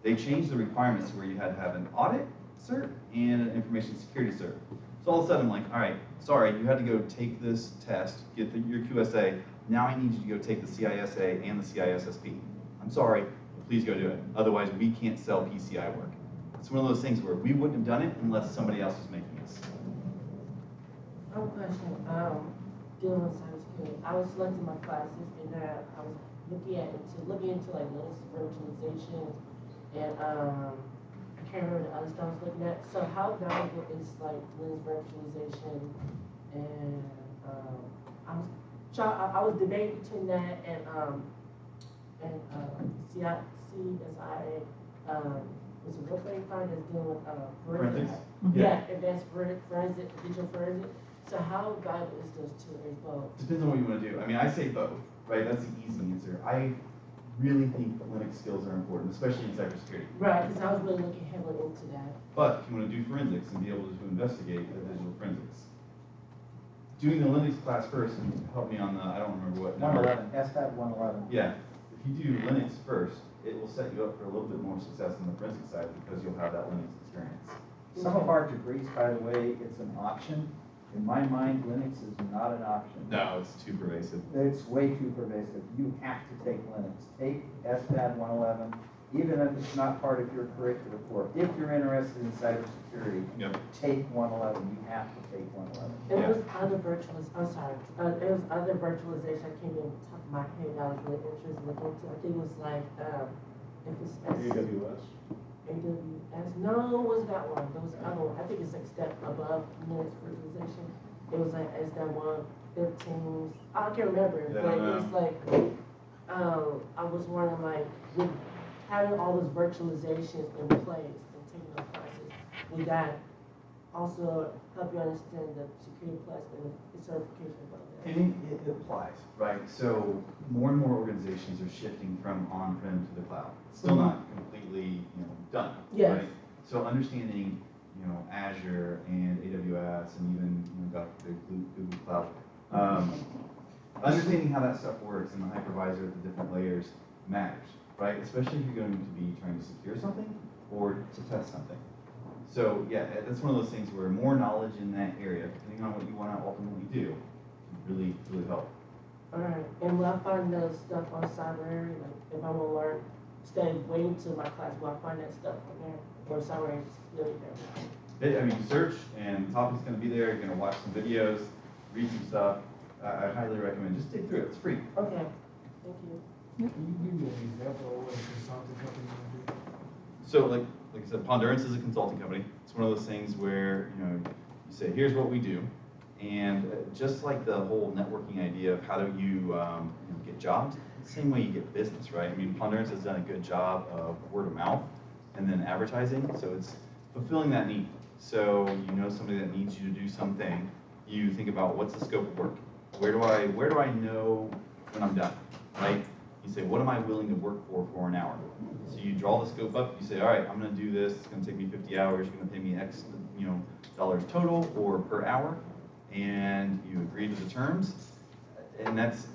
They changed the requirements to where you had to have an audit cert and an information security cert. So all of a sudden I'm like, all right, sorry, you had to go take this test, get your QSA, now I need you to go take the CISA and the CISSP. I'm sorry, but please go do it. Otherwise we can't sell PCI work. It's one of those things where we wouldn't have done it unless somebody else was making us. I have a question. Dealing with cybersecurity, I was selecting my classes and I was looking into like Linux virtualization and I can't remember the other stuff I was looking at. So how valuable is like Linux virtualization? And I was debating between that and CSIA. Was a real thing that's dealing with forensics. Yeah, advanced forensic, digital forensic. So how valuable is this to a both? Depends on what you want to do. I mean, I say both, right? That's the easy answer. I really think Linux skills are important, especially in cybersecurity. Right, because I was really looking heavily into that. But if you want to do forensics and be able to investigate the digital forensics, doing the Linux class first and help me on the, I don't remember what number. 111, SFAT 111. Yeah, if you do Linux first, it will set you up for a little bit more success on the forensic side because you'll have that Linux experience. Some of our degrees, by the way, it's an option. In my mind, Linux is not an option. No, it's too pervasive. It's way too pervasive. You have to take Linux. Take SFAT 111, even if it's not part of your curricular core. If you're interested in cybersecurity, take 111. You have to take 111. There was other there was other virtualization that came in the top of my head that I was really interested in looking into. I think it was like, if it's AWS? AWS, no, it wasn't that one. There was another one. I think it's like step above Linux virtualization. It was like S.1, 15, I can't remember, but it was like, I was wondering like, with having all those virtualizations in place and taking those classes, would that also help you understand the security plus and the certification about that? And it applies, right? So more and more organizations are shifting from on-prem to the cloud. It's still not completely, done, Yes. right? So understanding, Azure and AWS and even, got the Google Cloud. Understanding how that stuff works and the hypervisor at the different layers matters, right? Especially if you're going to be trying to secure something or to test something. So yeah, that's one of those things where more knowledge in that area, depending on what you want to ultimately do, can really, really help. All right, and will I find the stuff on Cyber, like if I want to learn, instead of waiting till my class, will I find that stuff on there? Or Cyber is really there? I mean, search and the topic's going to be there. You're going to watch some videos, read some stuff. I highly recommend just dig through it. It's free. Okay, thank you. Can you give me an example of what a consulting company would do? So like I said, Pondurance is a consulting company. It's one of those things where, you say, here's what we do. And just like the whole networking idea of how do you get jobs, it's the same way you get business, right? I mean, Pondurance has done a good job of word of mouth and then advertising. So it's fulfilling that need. So somebody that needs you to do something, you think about what's the scope of work? Where do I know when I'm done, right? You say, what am I willing to work for an hour? So you draw the scope up, you say, all right, I'm gonna do this, it's gonna take me 50 hours, you're gonna pay me X dollars total or per hour, and you agree to the terms, and that's